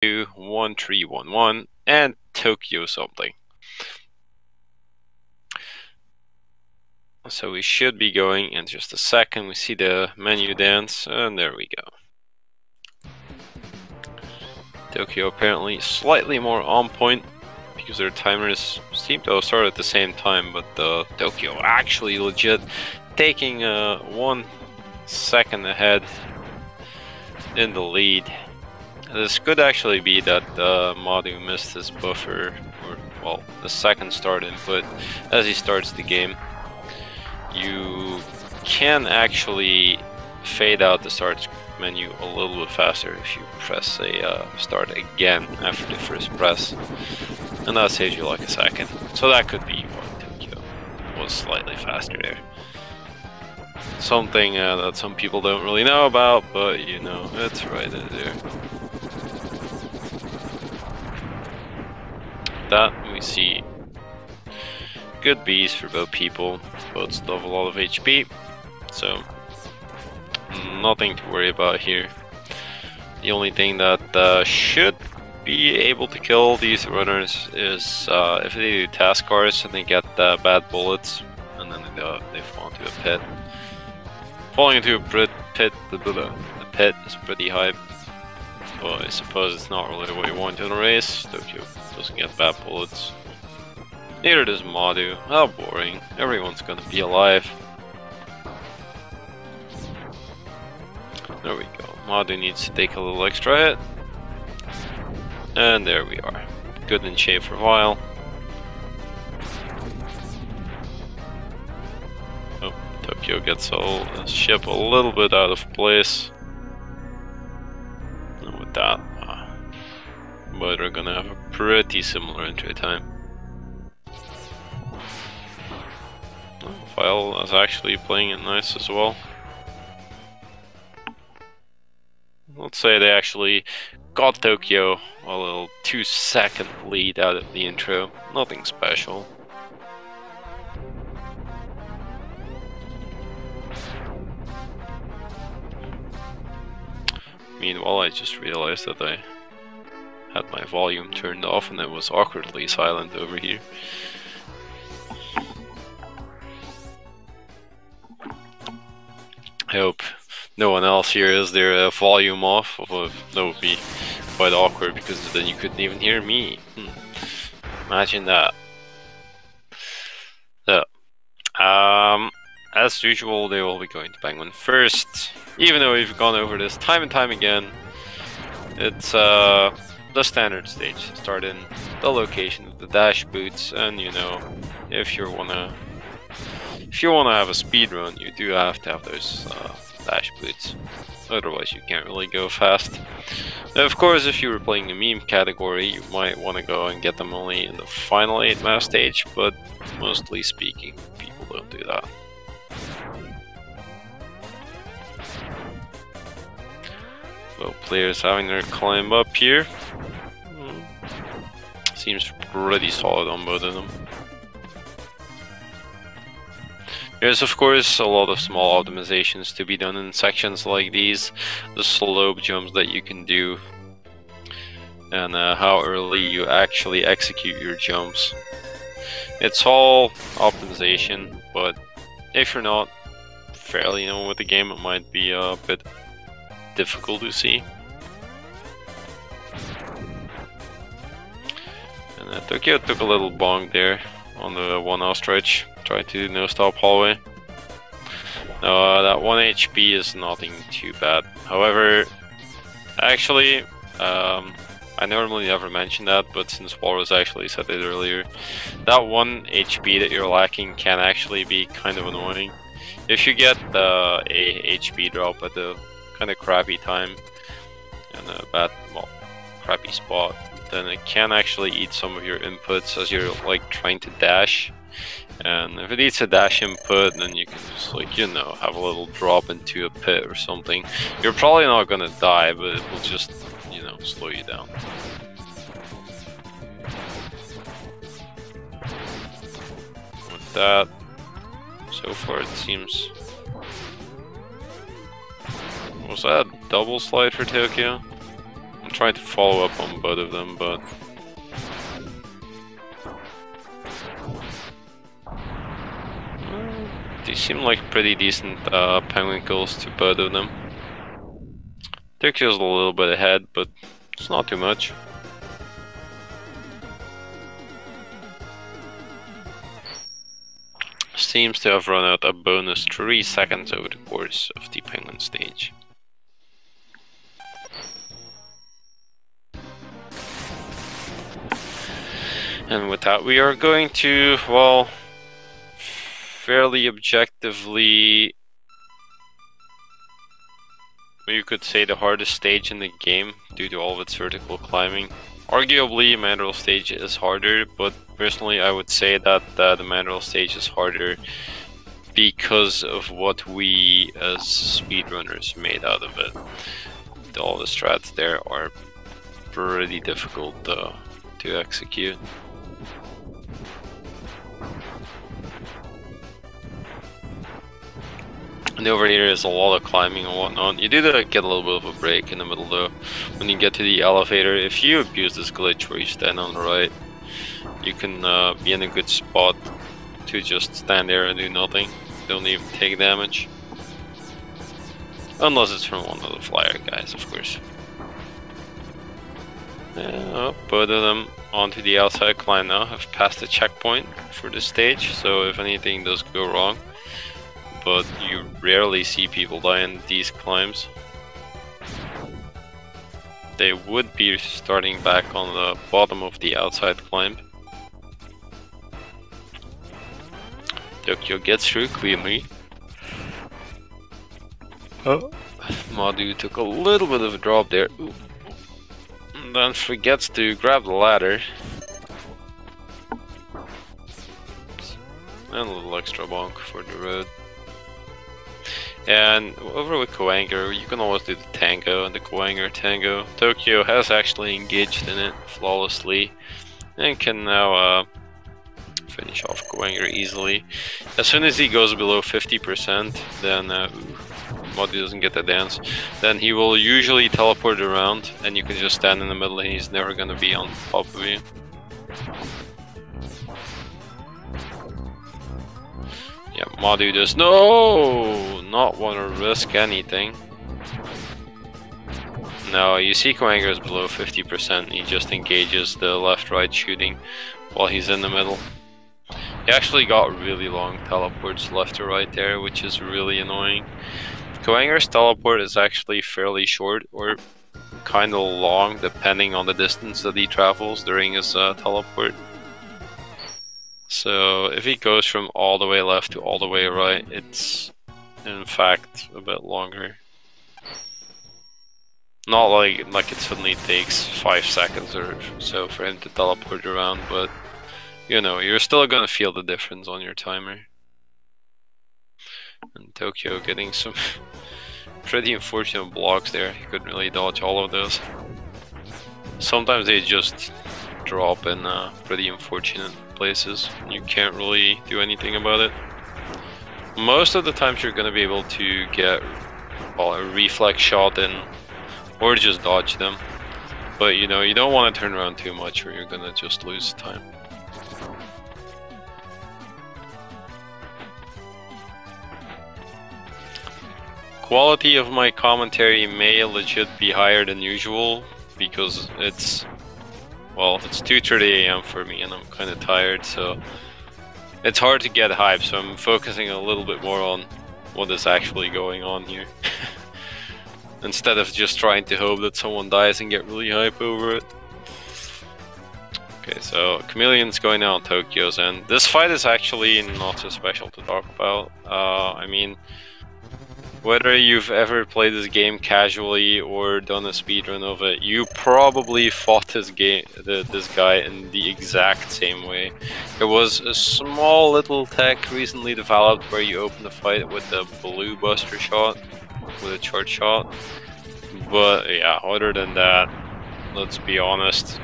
Madu1311 and Tokyo something. So we should be going in just a second. We see the menu dance, and there we go. Tokyo apparently slightly more on point because their timers seem to have started at the same time, but Tokyo actually legit taking 1 second ahead in the lead. This could actually be that Madu missed his buffer, or well, the second start input as he starts the game. You can actually fade out the start menu a little bit faster if you press a start again after the first press, and that saves you like a second. So that could be why Tokyo was slightly faster there. Something that some people don't really know about, but you know, it's right in there. That we see good Bs for both people. Both still have a lot of HP, so nothing to worry about here. The only thing that should be able to kill these runners is if they do task cars and they get bad bullets, and then they fall into a pit. Falling into a pit, the pit is pretty high, but I suppose it's not really what you want in a race. Tokyo doesn't get bad bullets. Neither does Madu. How boring. Everyone's gonna be alive. There we go. Madu needs to take a little extra hit. And there we are. Good in shape for a while. Oh, Tokyo gets the ship a little bit out of place. And with that, but we're gonna have a pretty similar entry time. File is actually playing it nice as well. Let's say they actually got Tokyo a little 2-second lead out of the intro. Nothing special. Meanwhile, I just realized that I had my volume turned off and it was awkwardly silent over here. I hope no one else here has their volume off, although that would be quite awkward because then you couldn't even hear me. Imagine that. So, as usual, they will be going to Penguin first. Even though we've gone over this time and time again, it's the standard stage. Start in the location of the dash boots, and you know, if you wanna have a speed run, you do have to have those dash boots. Otherwise, you can't really go fast. Now, of course, if you were playing a meme category, you might want to go and get them only in the final 8-map stage, but mostly speaking, people don't do that. So, players having their climb up here. Seems pretty solid on both of them. There's of course a lot of small optimizations to be done in sections like these, the slope jumps that you can do, and how early you actually execute your jumps. It's all optimization, but if you're not fairly known with the game, it might be a bit difficult to see. And Tokyo took a little bonk there on the 1-hour stretch. Try to no-stop hallway. That 1 HP is nothing too bad. However, actually, I normally never mention that, but since Walrus actually said it earlier, that 1 HP that you're lacking can actually be kind of annoying. If you get a HP drop at a kind of crappy time and a bad, well, crappy spot, then it can actually eat some of your inputs as you're like trying to dash. And if it eats a dash input, then you can just, like, you know, have a little drop into a pit or something. You're probably not gonna die, but it will just, you know, slow you down. With that, so far it seems... Was that a double slide for Tokyo? I'm trying to follow up on both of them, but they seem like pretty decent penguin kills to both of them. Tokyo's a little bit ahead, but it's not too much. Seems to have run out a bonus 3 seconds over the course of the penguin stage. And with that, we are going to, well, fairly objectively, you could say the hardest stage in the game due to all of its vertical climbing. Arguably, Mandrill stage is harder, but personally I would say that the Mandrill stage is harder because of what we as speedrunners made out of it. All the strats there are pretty difficult to execute. And over here is a lot of climbing and whatnot. You do get a little bit of a break in the middle though. When you get to the elevator, if you abuse this glitch where you stand on the right, you can be in a good spot to just stand there and do nothing. Don't even take damage. Unless it's from one of the flyer guys, of course. Oh, both of them onto the outside climb now. Have passed the checkpoint for this stage, so if anything does go wrong. But you rarely see people die in these climbs. They would be starting back on the bottom of the outside climb. Tokyo gets through cleanly. Oh, Madu took a little bit of a drop there. Ooh. And then forgets to grab the ladder. And a little extra bonk for the road. And over with Koanger, you can always do the tango and the Koanger tango. Tokyo has actually engaged in it flawlessly and can now finish off Koanger easily. As soon as he goes below 50%, then Madu doesn't get the dance, then he will usually teleport around and you can just stand in the middle and he's never gonna be on top of you. Yeah, Madu does not want to risk anything. No, you see Koanger is below 50% and he just engages the left-right shooting while he's in the middle. He actually got really long teleports left to right there, which is really annoying. Koanger's teleport is actually fairly short or kind of long depending on the distance that he travels during his teleport. So if he goes from all the way left to all the way right, it's in fact a bit longer. Not like it suddenly takes 5 seconds or so for him to teleport around, but you know, you're still gonna feel the difference on your timer. And Tokyo getting some pretty unfortunate blocks there. He couldn't really dodge all of those. Sometimes they just drop in pretty unfortunate places. You can't really do anything about it. Most of the times you're gonna be able to get a reflex shot in or just dodge them. But you know, you don't want to turn around too much or you're gonna just lose time. Quality of my commentary may legit be higher than usual because it's 2:30 AM for me and I'm kind of tired, so it's hard to get hype, so I'm focusing a little bit more on what is actually going on here. Instead of just trying to hope that someone dies and get really hype over it. Okay, so Chameleon's going out on Tokyo's end. This fight is actually not so special to talk about. I mean, whether you've ever played this game casually or done a speedrun of it, you probably fought this guy in the exact same way. There was a small little tech recently developed where you open the fight with the blue buster shot, with a charge shot. But yeah, other than that, let's be honest,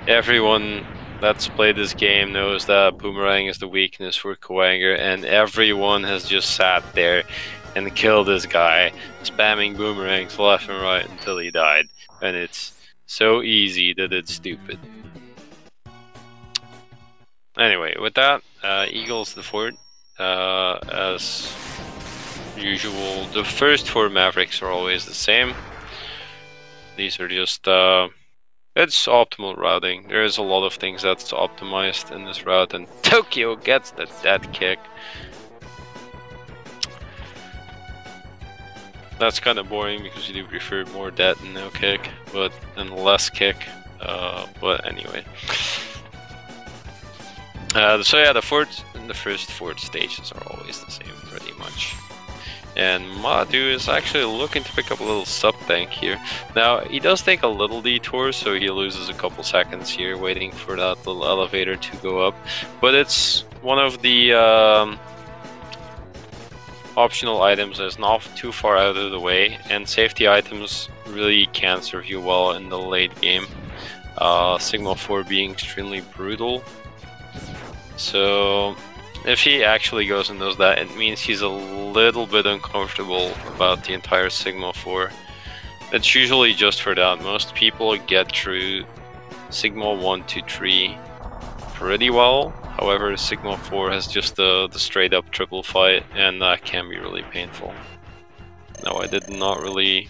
everyone that's played this game knows that boomerang is the weakness for Koanger, and everyone has just sat there and killed this guy, spamming boomerangs left and right until he died. And it's So easy that it's stupid. Anyway, with that, Eagles the fort. As usual, the first 4 Mavericks are always the same. These are just it's optimal routing. There is a lot of things that's optimized in this route, and Tokyo gets the dead kick. That's kind of boring because you do prefer more dead and no kick, and less kick. But anyway. So yeah, the first fort stages are always the same, pretty much. And Madu is actually looking to pick up a little sub-tank here. Now, he does take a little detour, so he loses a couple seconds here waiting for that little elevator to go up. But it's one of the optional items that's not too far out of the way, and safety items really can serve you well in the late game. Sigma 4 being extremely brutal. So if he actually goes and does that, it means he's a little bit uncomfortable about the entire Sigma 4. It's usually just for that. Most people get through Sigma 1 to 3 pretty well. However, Sigma 4 has just the straight up triple fight, and that can be really painful. Now, I did not really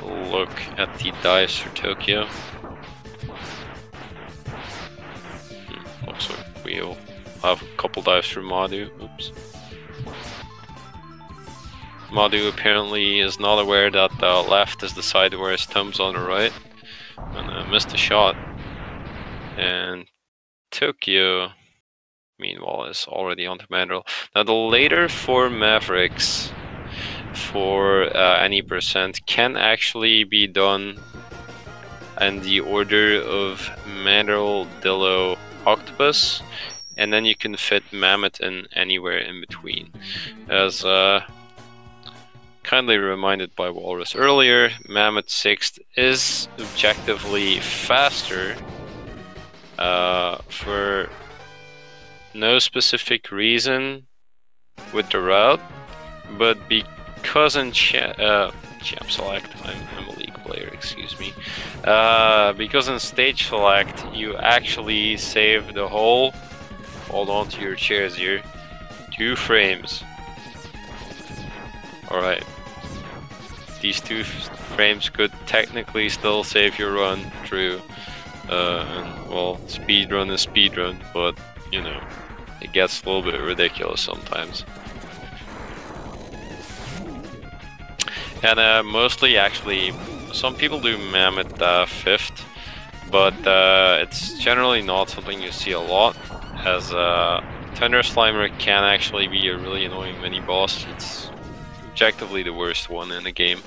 look at the dice for Tokyo. Looks like we'll have a couple dives for Madu. Oops. Madu apparently is not aware that the left is the side where his thumb's on the right, and missed a shot. And Tokyo, meanwhile, is already on the mandrel. Now, the later 4 Mavericks for any percent can actually be done in the order of Mandrel, Dillo, Octopus, and then you can fit Mammoth in anywhere in between. As kindly reminded by Walrus earlier, Mammoth 6th is objectively faster for no specific reason with the route, but because in champ select, I'm a league player, excuse me, because in stage select you actually save the whole, hold on to your chairs here, 2 frames. Alright, these 2 frames could technically still save your run through. Well, speedrun is speedrun, but you know, it gets a little bit ridiculous sometimes. And mostly, actually, some people do Mammoth 5th, but it's generally not something you see a lot, as Thunder Slimer can actually be a really annoying mini-boss. It's objectively the worst one in the game.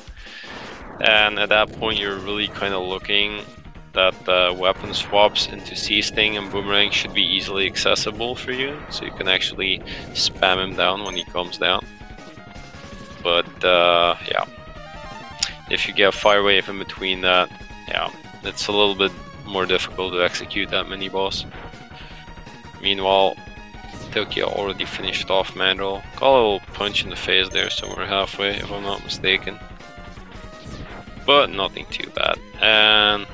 And at that point, you're really kind of looking that weapon swaps into C-Sting and Boomerang should be easily accessible for you, so you can actually spam him down when he comes down. But yeah, if you get Fire Wave in between that, yeah, it's a little bit more difficult to execute that mini-boss. Meanwhile, Tokyo already finished off Mandrel. Got a little punch in the face there somewhere halfway, if I'm not mistaken. But nothing too bad. And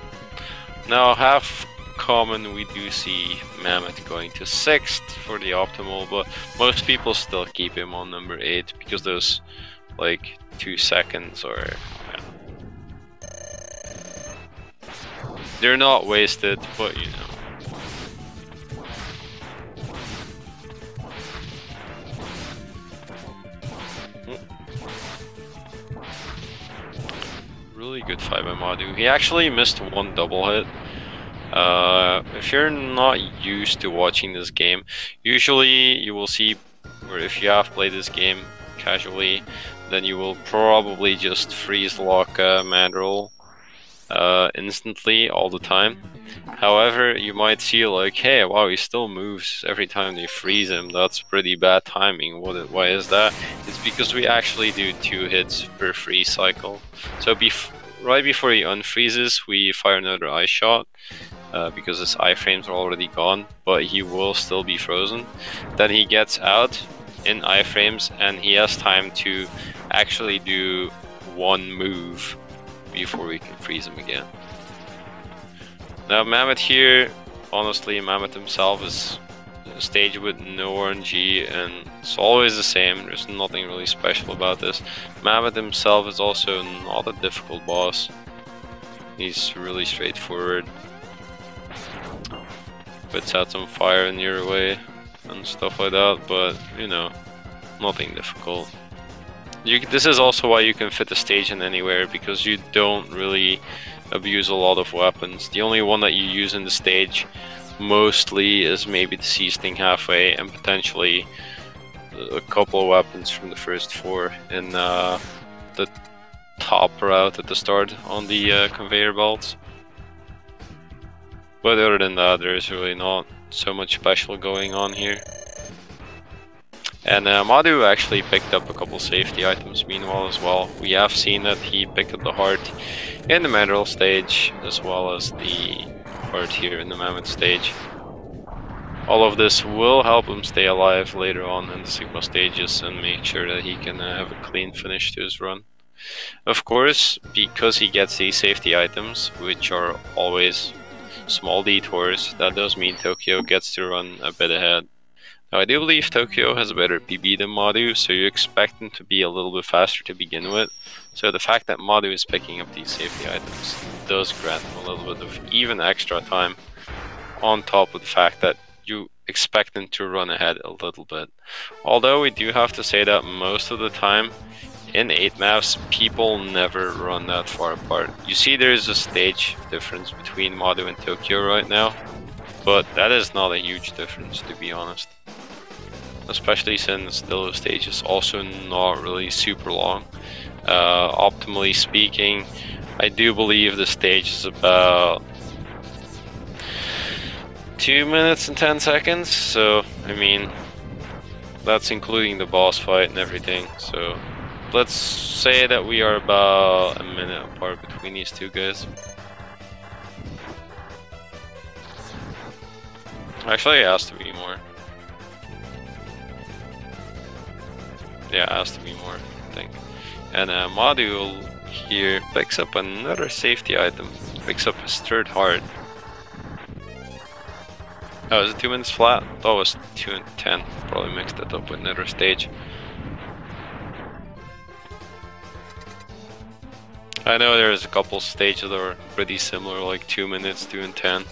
now, half common, we do see Mammoth going to 6th for the optimal, but most people still keep him on number 8 because those, like, 2 seconds or... yeah. They're not wasted, but you know. Really good fight by Madu. He actually missed 1 double hit. If you're not used to watching this game, usually you will see, or if you have played this game casually, then you will probably just freeze lock Mandrel instantly all the time. However, you might see like, hey, wow, he still moves every time they freeze him. That's pretty bad timing. Why is that? It's because we actually do 2 hits per freeze cycle. So right before he unfreezes, we fire another ice shot because his iframes are already gone, but he will still be frozen. Then he gets out in iframes and he has time to actually do 1 move before we can freeze him again. Now Mammoth here, honestly, Mammoth himself is a stage with no RNG and it's always the same. There's nothing really special about this. Mammoth himself is also not a difficult boss. He's really straightforward. Puts out some fire in your way and stuff like that, but you know, nothing difficult. This is also why you can fit the stage in anywhere, because you don't really abuse a lot of weapons. The only one that you use in the stage mostly is maybe the sea sting halfway and potentially a couple of weapons from the first 4 in the top route at the start on the conveyor belts. But other than that, there's really not so much special going on here. And Madu actually picked up a couple safety items meanwhile as well. We have seen that he picked up the heart in the mineral stage as well as the heart here in the mammoth stage. All of this will help him stay alive later on in the Sigma stages and make sure that he can have a clean finish to his run. Of course, because he gets these safety items, which are always small detours, that does mean Tokyo gets to run a bit ahead. Now I do believe Tokyo has a better PB than Madu, so you expect him to be a little bit faster to begin with. So the fact that Madu is picking up these safety items does grant him a little bit of even extra time, on top of the fact that you expect him to run ahead a little bit. Although we do have to say that most of the time in 8 maps, people never run that far apart. You see there's a stage difference between Madu and Tokyo right now, but that is not a huge difference, to be honest. Especially since the stage is also not really super long. Optimally speaking, I do believe the stage is about 2 minutes and 10 seconds, so I mean, that's including the boss fight and everything, so let's say that we are about a minute apart between these two guys. Actually, it has to be more. Yeah, it has to be more, I think. And Madu here picks up another safety item. Picks up his 3rd heart. Oh, is it 2 minutes flat? I thought it was 2 and 10. Probably mixed that up with another stage. I know there's a couple stages that are pretty similar, like 2 minutes, 2 and 10.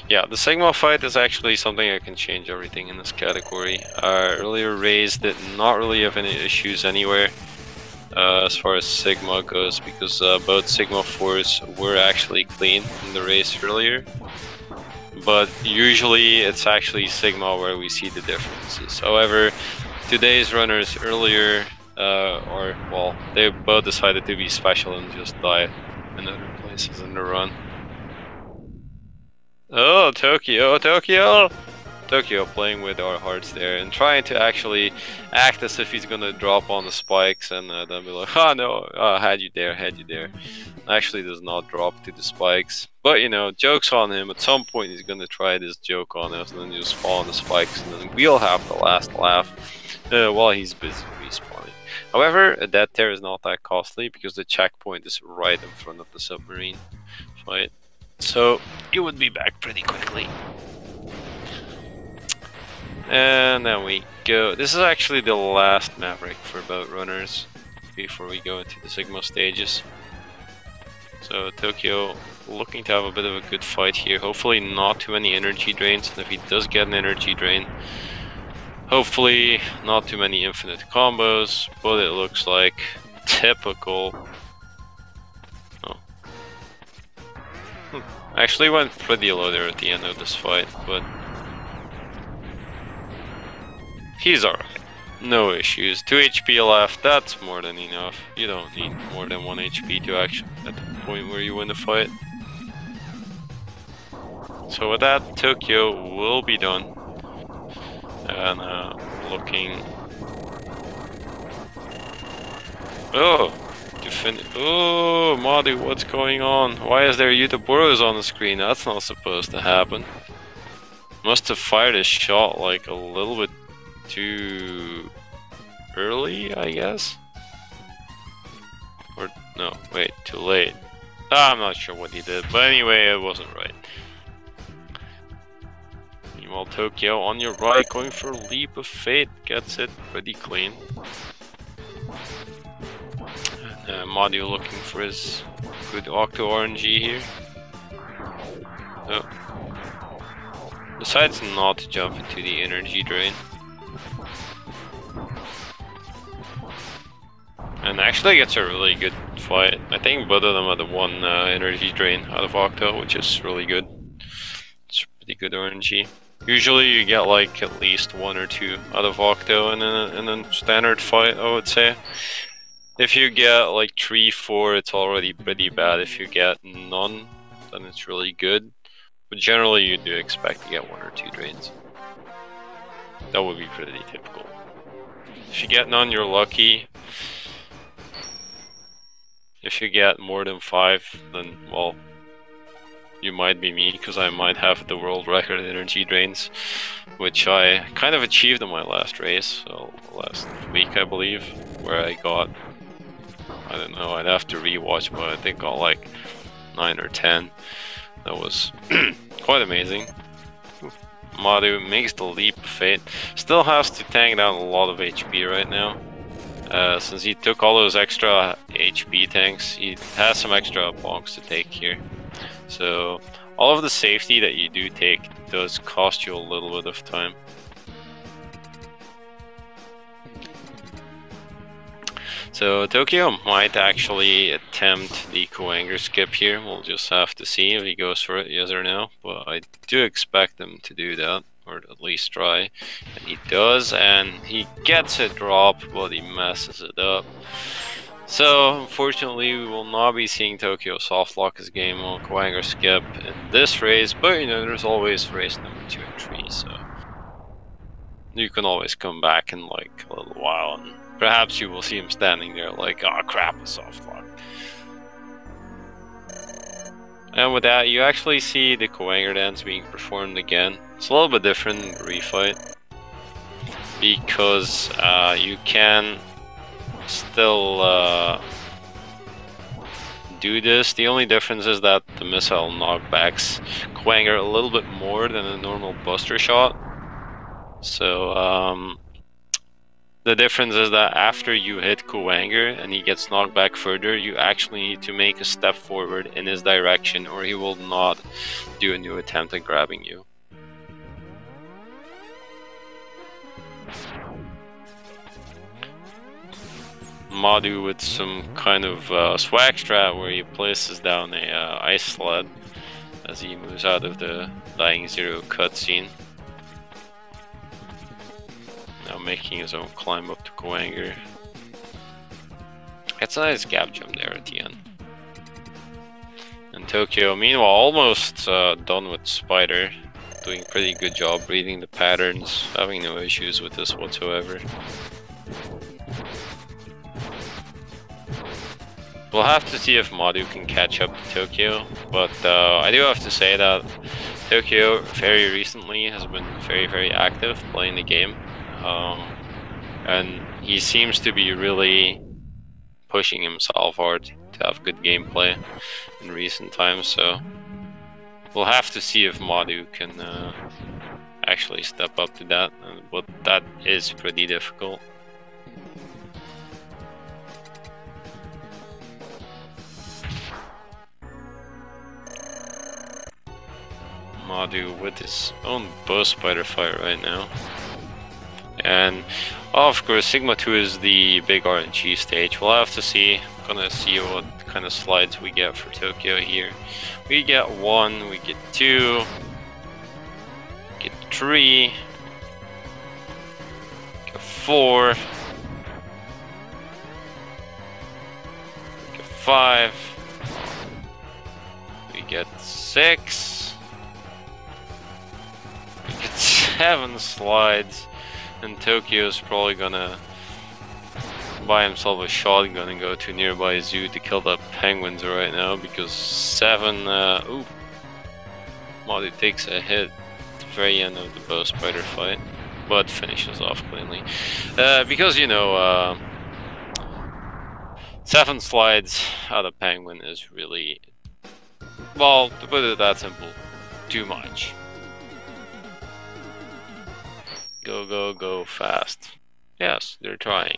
Yeah, the Sigma fight is actually something I can change everything in this category. Earlier Rays did not really have any issues anywhere as far as Sigma goes, because both Sigma 4s were actually clean in the race earlier. But usually it's actually Sigma where we see the differences. However, today's runners earlier, well, they both decided to be special and just die in other places in the run. Oh, Tokyo! Tokyo playing with our hearts there and trying to actually act as if he's gonna drop on the spikes and then be like, oh no, had you there. Actually does not drop to the spikes. But you know, joke's on him. At some point he's gonna try this joke on us and then just fall on the spikes and then we'll have the last laugh while he's busy respawning. However, a death tear is not that costly because the checkpoint is right in front of the submarine fight. So you would be back pretty quickly. And then we go. This is actually the last Maverick for boat runners before we go into the Sigma stages. So Tokyo looking to have a bit of a good fight here. Hopefully not too many energy drains, and if he does get an energy drain, hopefully not too many infinite combos, but it looks like typical. Actually went pretty low there at the end of this fight, but he's alright. No issues. 2 HP left, that's more than enough. You don't need more than 1 HP to actually at the point where you win the fight. So with that, Tokyo will be done. And looking... Oh! Oh, Madu, what's going on? Why is there Utaboros on the screen? That's not supposed to happen. Must have fired his shot like a little bit too early, I guess. No, wait, too late. I'm not sure what he did, but anyway, it wasn't right. Meanwhile, Tokyo on your right, going for a leap of fate, gets it pretty clean. Madu looking for his good Octo RNG here. Oh. Decides not to jump into the energy drain. And actually gets a really good fight. I think both of them are the one energy drain out of Octo, which is really good. It's pretty good RNG. Usually you get like at least 1 or 2 out of Octo in a standard fight, I would say. If you get like 3, 4, it's already pretty bad. If you get none, then it's really good. But generally you do expect to get 1 or 2 drains. That would be pretty typical. If you get none, you're lucky. If you get more than 5, then, well, you might be me, because I might have the world record energy drains, which I kind of achieved in my last race, so last week I believe, where I got, I don't know, I'd have to rewatch, but I think I got like 9 or 10. That was quite amazing. Madu makes the leap of fate. Still has to tank down a lot of HP right now. Since he took all those extra HP tanks, he has some extra bonks to take here. So all of the safety that you do take does cost you a little bit of time. So Tokyo might actually attempt the Coanger skip here. We'll just have to see if he goes for it, yes or no. But I do expect him to do that, or at least try. And he does, and he gets a drop, but he messes it up. So unfortunately, we will not be seeing Tokyo soft lock his game on Coanger skip in this race. But you know, there's always race number 2 and 3, so you can always come back in like a little while, and perhaps you will see him standing there like, oh crap, a soft lock. And with that, you actually see the Coanger dance being performed again. It's a little bit different in the refight, because you can still do this. The only difference is that the missile knockbacks Coanger a little bit more than a normal buster shot. So the difference is that after you hit Coanger and he gets knocked back further, you actually need to make a step forward in his direction, or he will not do a new attempt at grabbing you. Madu with some kind of swag strat where he places down a ice sled as he moves out of the Dying Zero cutscene. Now making his own climb up to Coanger. It's a nice gap jump there at the end. And Tokyo, meanwhile, almost done with Spider. Doing a pretty good job reading the patterns, having no issues with this whatsoever. We'll have to see if Madu can catch up to Tokyo, but I do have to say that Tokyo very recently has been very active playing the game. And he seems to be really pushing himself hard to have good gameplay in recent times, so we'll have to see if Madu can actually step up to that, but that is pretty difficult. Madu with his own bow spider fight right now. And of course, Sigma 2 is the big RNG stage. We'll have to see. Gonna see what kind of slides we get for Tokyo here. We get 1, we get 2, we get 3, we get 4, we get 5, we get 6, we get 7 slides. And Tokyo's probably gonna buy himself a shotgun and go to a nearby zoo to kill the penguins right now, because 7, ooh, Madu takes a hit at the very end of the bow spider fight, but finishes off cleanly. Because, you know, 7 slides out of Penguin is really, well, to put it that simple, too much. Go, go, go fast. Yes, they're trying.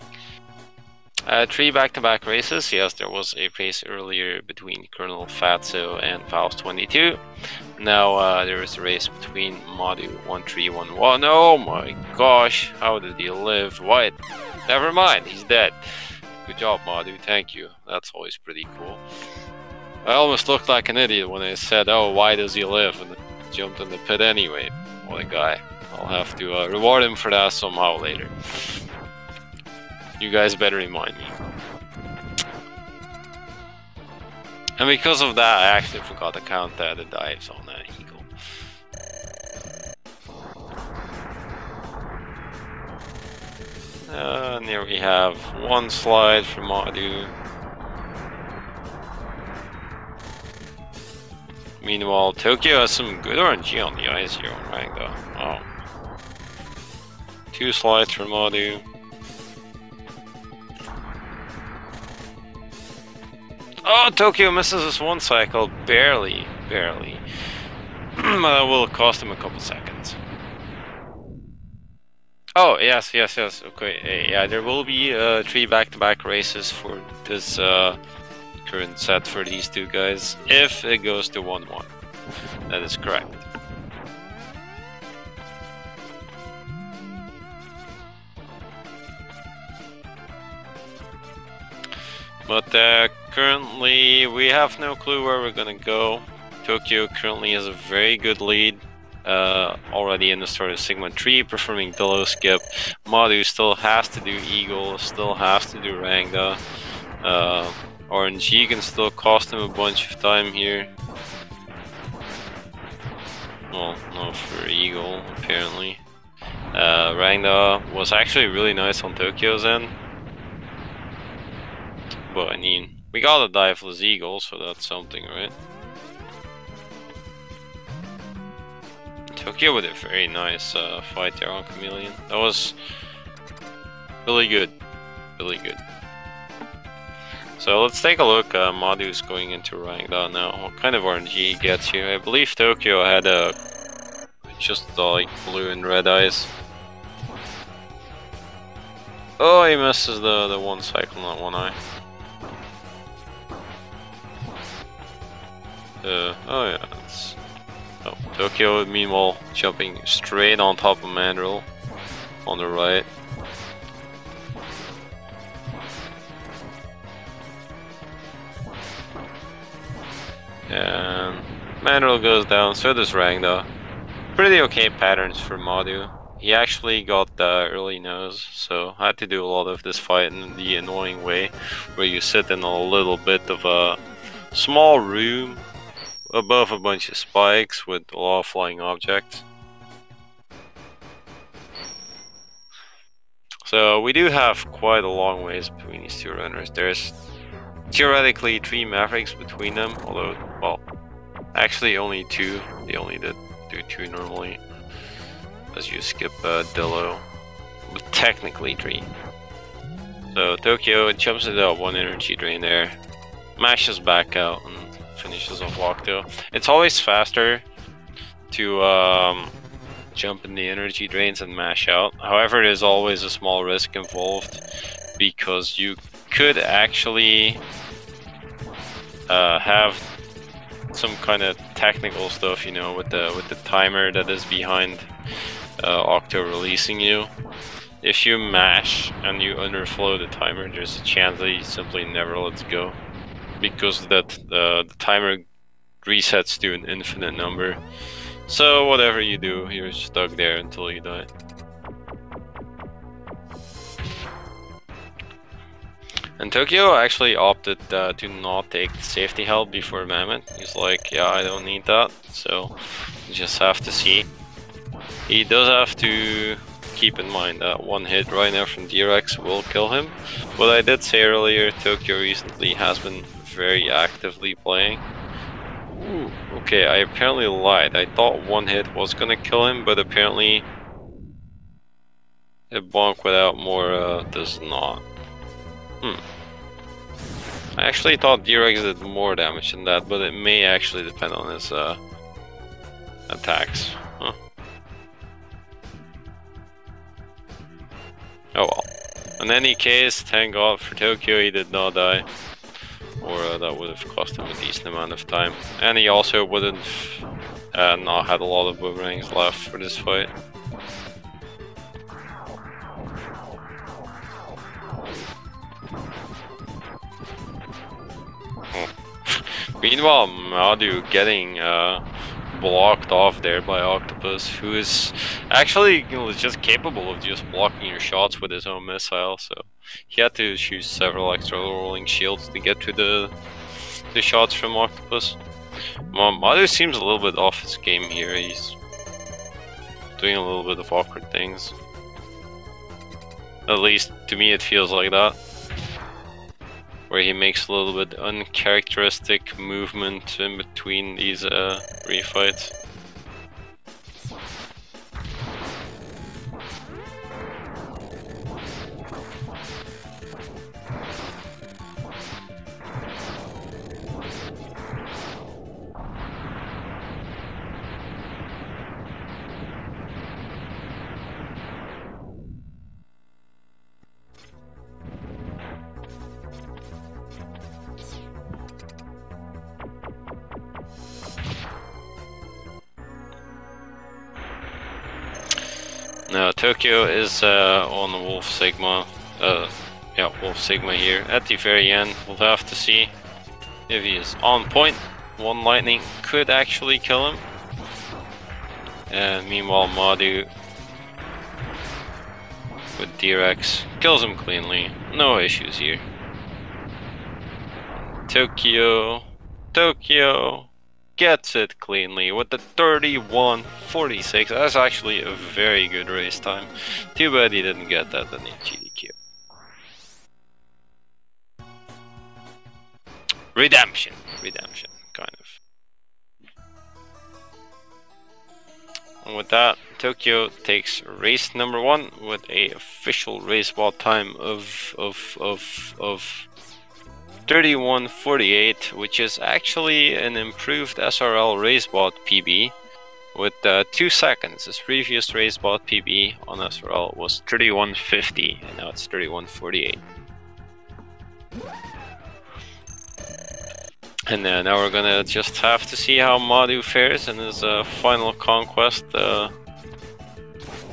3 back-to-back races. Yes, there was a race earlier between Colonel Fatso and Faust22. Now there is a race between Madu1311. Oh my gosh, how did he live? What? Never mind, he's dead. Good job, Madu, thank you. That's always pretty cool. I almost looked like an idiot when I said, oh, why does he live? And jumped in the pit anyway. What a guy. I'll have to reward him for that somehow later. You guys better remind me. And because of that, I actually forgot to count the dives on that eagle. And here we have 1 slide from Madu. Meanwhile, Tokyo has some good RNG on the ice here on rank though. Oh. 2 slides from Madu. Oh, Tokyo misses his 1 cycle, barely. That will cost him a couple seconds. Oh, yes, okay, yeah, there will be 3 back-to-back races for this current set for these 2 guys, if it goes to 1-1. That is correct. But currently, we have no clue where we're gonna go. Tokyo currently has a very good lead already in the start of segment 3, performing the low skip. Madu still has to do Eagle, still has to do Rangda. RNG can still cost him a bunch of time here. Well, not for Eagle, apparently. Rangda was actually really nice on Tokyo's end. But I mean, we got a diveless Eagle, so that's something, right? Tokyo with a very nice fight there on Chameleon. That was really good. Really good. So let's take a look. Madu's going into Rangda now. What kind of RNG he gets here? I believe Tokyo had just like blue and red eyes. Oh, he misses the 1 cycle, not 1 eye. Oh yeah, it's... Oh, Tokyo, meanwhile, jumping straight on top of Mandrill on the right. And Mandrill goes down, so does Rangda. Pretty okay patterns for Madu. He actually got the early nose, so I had to do a lot of this fight in the annoying way, where you sit in a little bit of a small room above a bunch of spikes with a lot of flying objects. So we do have quite a long ways between these 2 runners. There's theoretically 3 Mavericks between them, although, well, actually only 2. They only do 2 normally, as you skip Dillo, but technically 3. So Tokyo jumps into that 1 energy drain there, mashes back out, and finishes off Octo. It's always faster to jump in the energy drains and mash out. However, there's always a small risk involved because you could actually have some kind of technical stuff, you know, with the timer that is behind Octo releasing you. If you mash and you underflow the timer, there's a chance that he simply never lets go, because the timer resets to an infinite number. So whatever you do, you're stuck there until you die. And Tokyo actually opted to not take the safety help before Mammoth. He's like, yeah, I don't need that, so you just have to see. He does have to keep in mind that 1 hit right now from D-Rex will kill him. But I did say earlier, Tokyo recently has been very actively playing. Ooh, okay, I apparently lied. I thought 1 hit was gonna kill him, but apparently a bonk without more does not. I actually thought D-Rex did more damage than that, but it may actually depend on his attacks. Huh. Oh well. In any case, thank God for Tokyo he did not die. Or that would have cost him a decent amount of time. And he also wouldn't not had a lot of boomerangs left for this fight. Meanwhile, Madu getting blocked off there by Octopus, who is actually just capable of just blocking your shots with his own missile, so he had to shoot several extra rolling shields to get to the shots from Octopus. Madu seems a little bit off his game here. He's doing a little bit of awkward things. At least to me it feels like that. Where he makes a little bit uncharacteristic movement in between these refights. Now Tokyo is on the Wolf Sigma, yeah, Wolf Sigma here. At the very end, we'll have to see if he is on point. One lightning could actually kill him. And meanwhile, Madu with D-Rex kills him cleanly. No issues here. Tokyo gets it cleanly with the 31:46. That's actually a very good race time. Too bad he didn't get that in the GDQ. Redemption, kind of. And with that, Tokyo takes race number 1 with a official race ball time of 31:48, which is actually an improved SRL racebot PB with 2 seconds. His previous racebot PB on SRL was 31:50, and now it's 31:48. And now we're gonna just have to see how Madu fares in his final conquest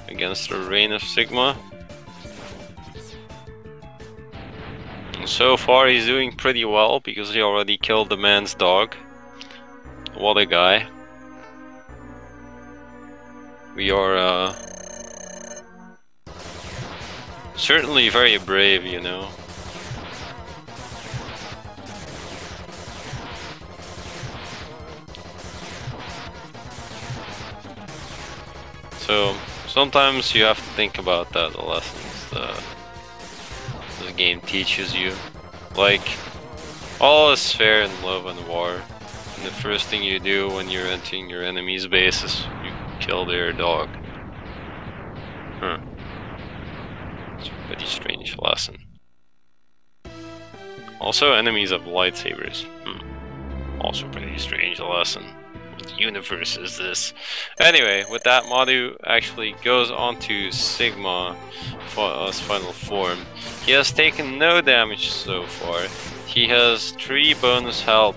against the Reign of Sigma. So far he's doing pretty well because he already killed the man's dog. What a guy. We are certainly very brave, you know. So sometimes you have to think about that, the lessons the game teaches you. Like, all is fair in love and war, and the first thing you do when you're entering your enemy's base is you kill their dog. Huh. It's a pretty strange lesson. Also, enemies have lightsabers. Also pretty strange lesson. What universe is this? Anyway, with that, Madu actually goes on to Sigma for his final form. He has taken no damage so far. He has 3 bonus health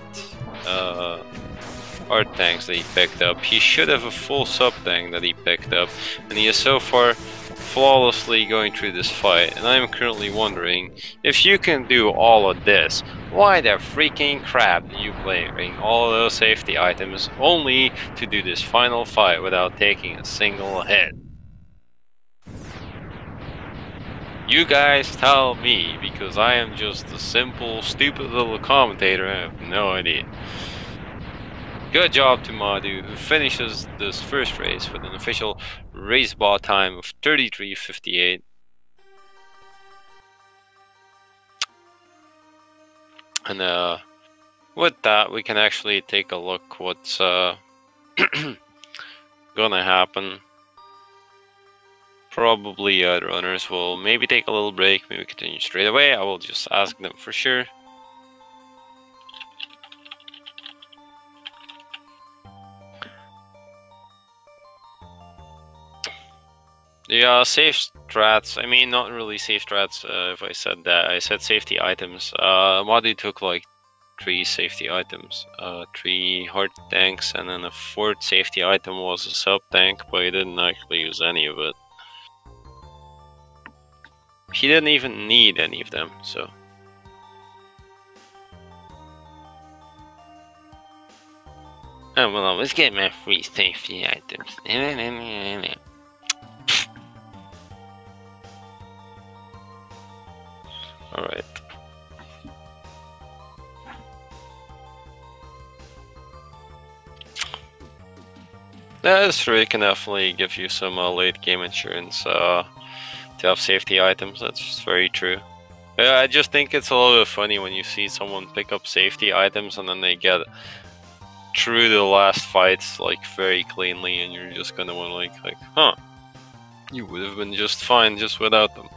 art tanks that he picked up. He should have a full sub tank that he picked up, and he is so far flawlessly going through this fight. And I am currently wondering, if you can do all of this, why the freaking crap do you playing all of those safety items only to do this final fight without taking a single hit? You guys tell me, because I am just a simple, stupid little commentator and I have no idea. Good job to Madu, who finishes this first race with an official race ball time of 33:58. And with that, we can actually take a look what's gonna happen. Probably the runners will maybe take a little break, maybe continue straight away. I will just ask them for sure. Yeah, safe strats. I mean, not really safe strats. If I said that, I said safety items. Madu took like 3 safety items, 3 hard tanks, and then a 4th safety item was a sub tank, but he didn't actually use any of it. He didn't even need any of them, so. Oh well, let's get my free safety items. Alright. That's true, it can definitely give you some late game insurance to have safety items, that's just very true. I just think it's a little bit funny when you see someone pick up safety items and then they get through the last fights like very cleanly, and you're just gonna want like, huh, you would have been just fine just without them.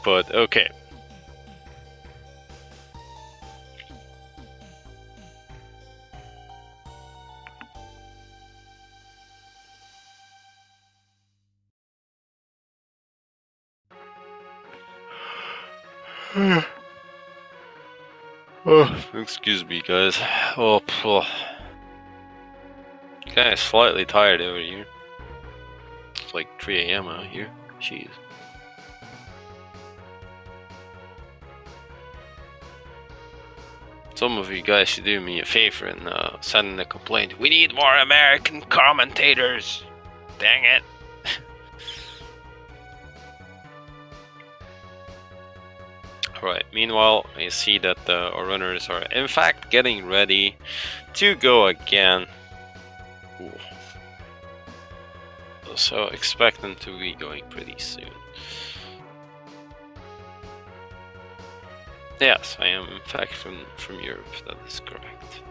But okay. Oh, excuse me, guys. Oh, kind of slightly tired over here. It's like 3 AM out here. Jeez. Some of you guys should do me a favor and send in a complaint. We need more American commentators. Dang it. Right, meanwhile, I see that our runners are in fact getting ready to go again. Ooh. So expect them to be going pretty soon. Yes, I am in fact from Europe, that is correct.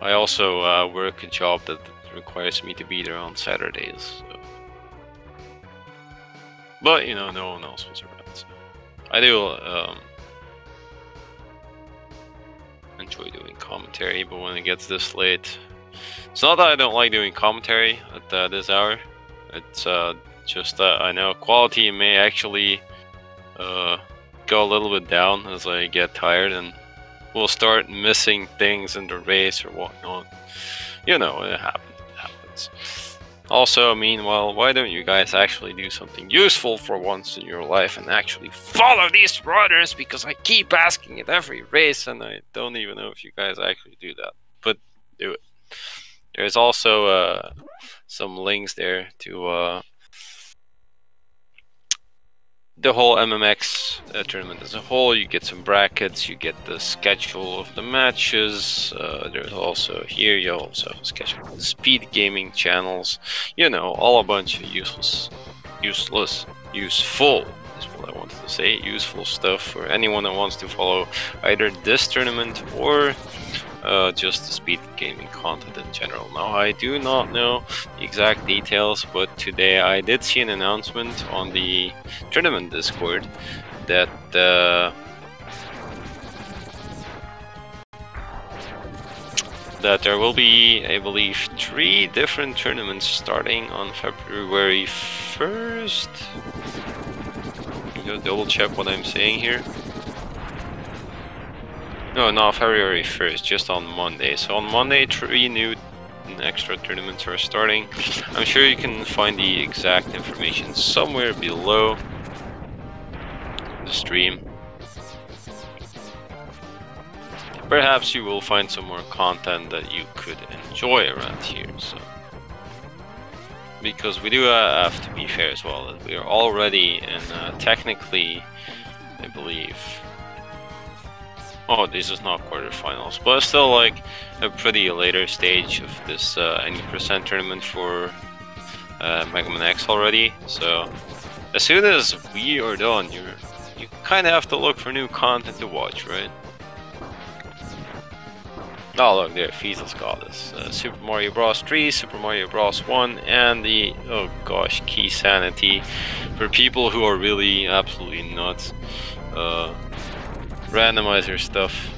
I also work a job that requires me to be there on Saturdays. So. But, you know, no one else was around, so. I do enjoy doing commentary, but when it gets this late... It's not that I don't like doing commentary at this hour. It's just that I know quality may actually go a little bit down as I get tired and will start missing things in the race or whatnot. You know, it happens. Also, meanwhile, why don't you guys actually do something useful for once in your life and actually follow these runners, because I keep asking at every race and I don't even know if you guys actually do that. But do it. There's also some links there to the whole MMX tournament as a whole. You get some brackets, you get the schedule of the matches. There's also here, you also have a schedule of the speed gaming channels. You know, all a bunch of useful is what I wanted to say. Useful stuff for anyone that wants to follow either this tournament or just the speed gaming content in general. Now, I do not know the exact details, but today I did see an announcement on the tournament Discord that that there will be, I believe, 3 different tournaments starting on February 1st. I'm gonna double check what I'm saying here. No, not February 1st, just on Monday. So on Monday, 3 new extra tournaments are starting. I'm sure you can find the exact information somewhere below the stream. Perhaps you will find some more content that you could enjoy around here. So, because we do have to be fair as well, that we are already in technically, I believe. Oh, this is not quarterfinals, but still like a pretty later stage of this any percent tournament for MMX already. So as soon as we are done, you kind of have to look for new content to watch, right? Oh look, there, Fiesel's got this. Super Mario Bros. 3, Super Mario Bros. 1, and the, oh gosh, Key Sanity for people who are really absolutely nuts. Randomizer stuff.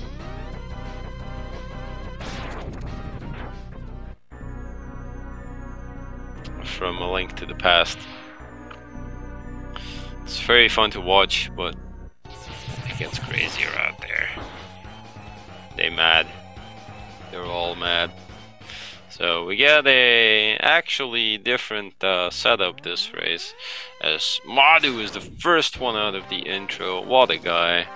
from A Link to the Past. It's very fun to watch, but it gets crazier out there. They mad. They're all mad. So we get a actually different setup this race, as Madu is the first one out of the intro. What a guy.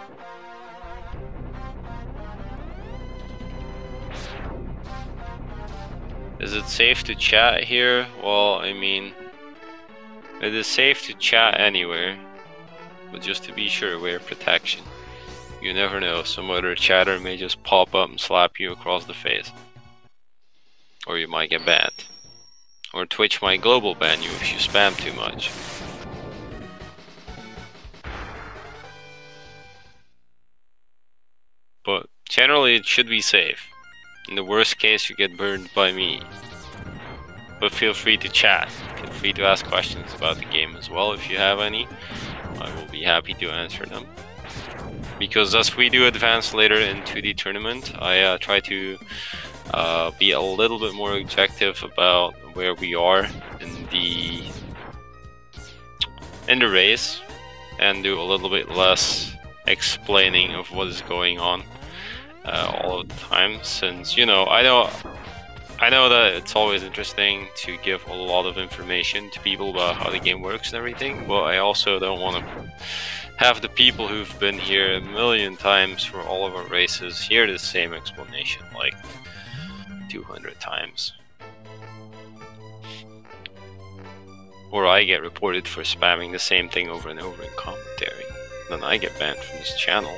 Is it safe to chat here? Well, I mean, it is safe to chat anywhere, but just to be sure, wear protection. You never know, some other chatter may just pop up and slap you across the face. Or you might get banned. Or Twitch might global ban you if you spam too much. But generally it should be safe. In the worst case, you get burned by me. But feel free to chat. Feel free to ask questions about the game as well if you have any. I will be happy to answer them. Because as we do advance later into the tournament, I try to be a little bit more objective about where we are in the race, and do a little bit less explaining of what is going on all of the time, since, you know, I know that it's always interesting to give a lot of information to people about how the game works and everything, but I also don't want to have the people who've been here a million times for all of our races hear the same explanation like 200 times. Or I get reported for spamming the same thing over and over in commentary. Then I get banned from this channel.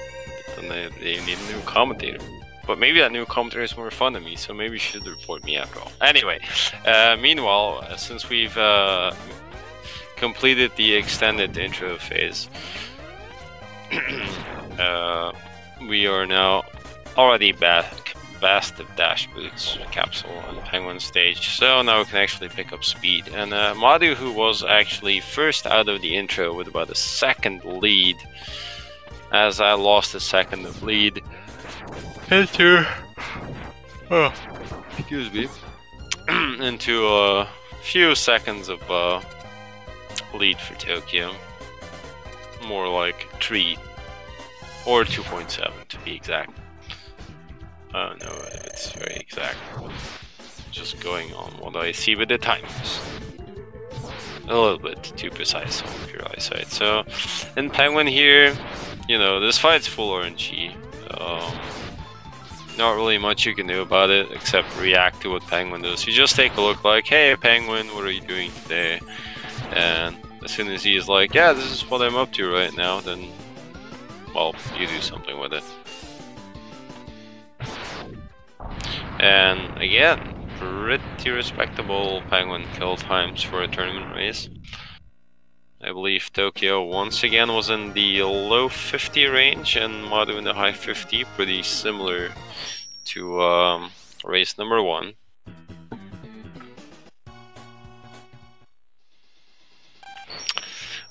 Then they need a new commentator. But maybe that new commentator is more fun than me, so maybe you should report me after all. Anyway, meanwhile, since we've completed the extended intro phase, we are now already back past the dash boots capsule on the Penguin stage, so now we can actually pick up speed. And Madu, who was actually first out of the intro with about a second lead, as I lost a second of lead into excuse me, into a few seconds of lead for Tokyo. More like 3 or 2.7 to be exact. I don't know if it's very exact. Just going on what I see with the timers. A little bit too precise on pure eyesight. So in Penguin here, you know, this fight's full RNG. Not really much you can do about it except react to what Penguin does. You just take a look like, hey Penguin, what are you doing today? And as soon as he is like, yeah, this is what I'm up to right now, then, well, you do something with it. And again, pretty respectable Penguin kill times for a tournament race. I believe Tokyo once again was in the low 50 range and Madu in the high 50, pretty similar to race number 1.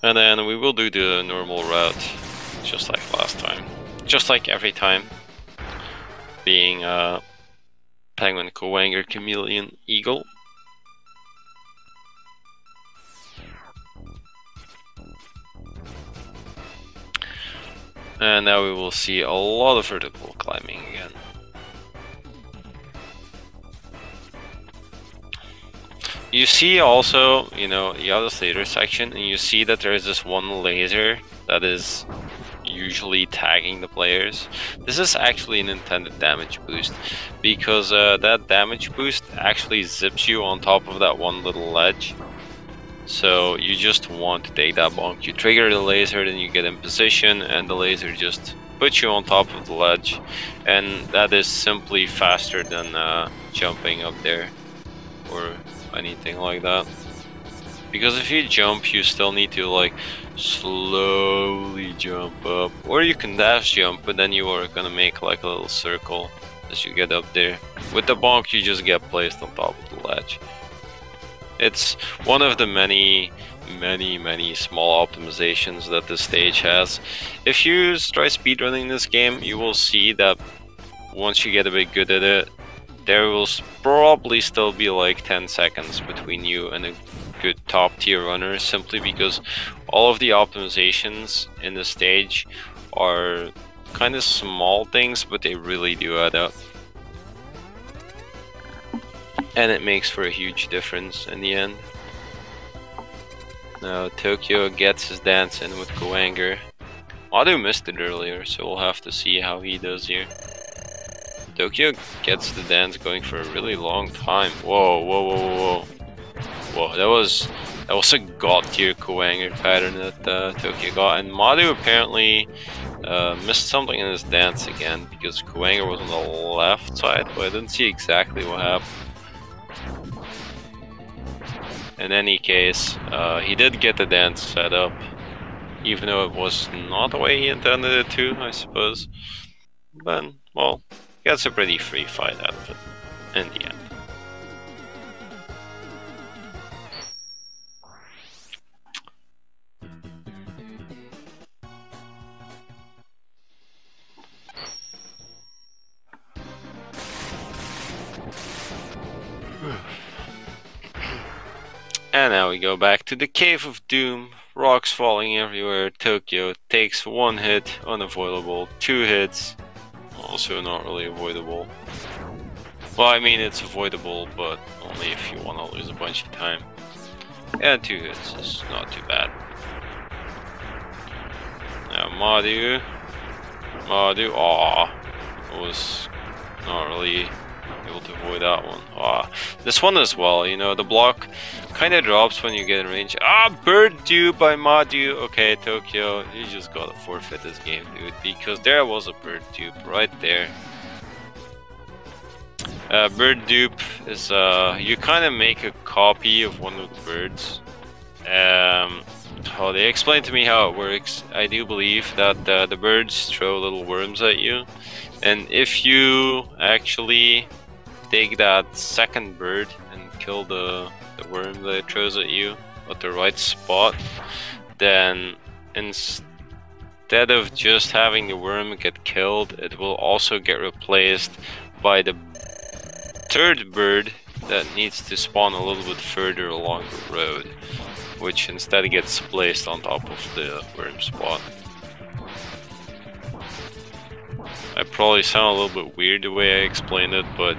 And then we will do the normal route, just like last time. Just like every time. Being Penguin, Kowanger, Chameleon, Eagle. And now we will see a lot of vertical climbing again. You see also, you know, the other laser section, and you see that there is this one laser that is usually tagging the players. This is actually an intended damage boost, because that damage boost actually zips you on top of that one little ledge. So you just want to take that bonk. You trigger the laser, then you get in position, and the laser just puts you on top of the ledge. And that is simply faster than jumping up there or anything like that. Because if you jump, you still need to like slowly jump up. Or you can dash jump, but then you are gonna make like a little circle as you get up there. With the bonk, you just get placed on top of the ledge. It's one of the many small optimizations that this stage has. If you try speedrunning this game, you will see that once you get a bit good at it, there will probably still be like 10 seconds between you and a good top tier runner, simply because all of the optimizations in the stage are kind of small things, but they really do add up. And it makes for a huge difference in the end. Now Tokyo gets his dance in with Goanger. Madu missed it earlier, so we'll have to see how he does here. Tokyo gets the dance going for a really long time. Whoa, whoa, whoa, whoa, whoa. Whoa, that was a god tier Goanger pattern that Tokyo got. And Madu apparently missed something in his dance again, because Goanger was on the left side, but I didn't see exactly what happened. In any case, he did get the dance set up, even though it was not the way he intended it to, I suppose. But, well, he gets a pretty free fight out of it in the end. And now we go back to the Cave of Doom. Rocks falling everywhere. Tokyo takes one hit, unavoidable. 2 hits, also not really avoidable. Well, I mean, it's avoidable, but only if you want to lose a bunch of time. And 2 hits is not too bad. Now Madu, was not really able to avoid that one. This one as well, you know, the block kind of drops when you get in range. Bird dupe by Madu. Okay, Tokyo, you just gotta forfeit this game, dude, because there was a bird dupe right there. Bird dupe is, you kind of make a copy of one of the birds. They explained to me how it works. I do believe that the birds throw little worms at you, and if you actually take that second bird and kill the worm that it throws at you at the right spot, then instead of just having the worm get killed, it will also get replaced by the third bird that needs to spawn a little bit further along the road, which instead gets placed on top of the worm spot. I probably sound a little bit weird the way I explained it, but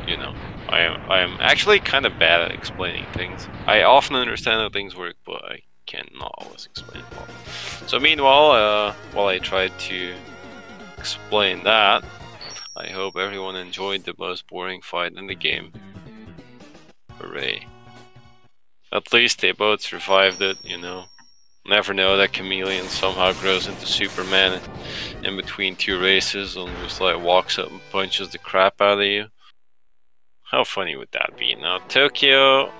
you know, I am actually kind of bad at explaining things. I often understand how things work, but I cannot always explain it well. So meanwhile, while I tried to explain that, I hope everyone enjoyed the most boring fight in the game. Hooray. At least they both survived it, you know. Never know that Chameleon somehow grows into Superman in between 2 races and just like walks up and punches the crap out of you. How funny would that be? Now Tokyo,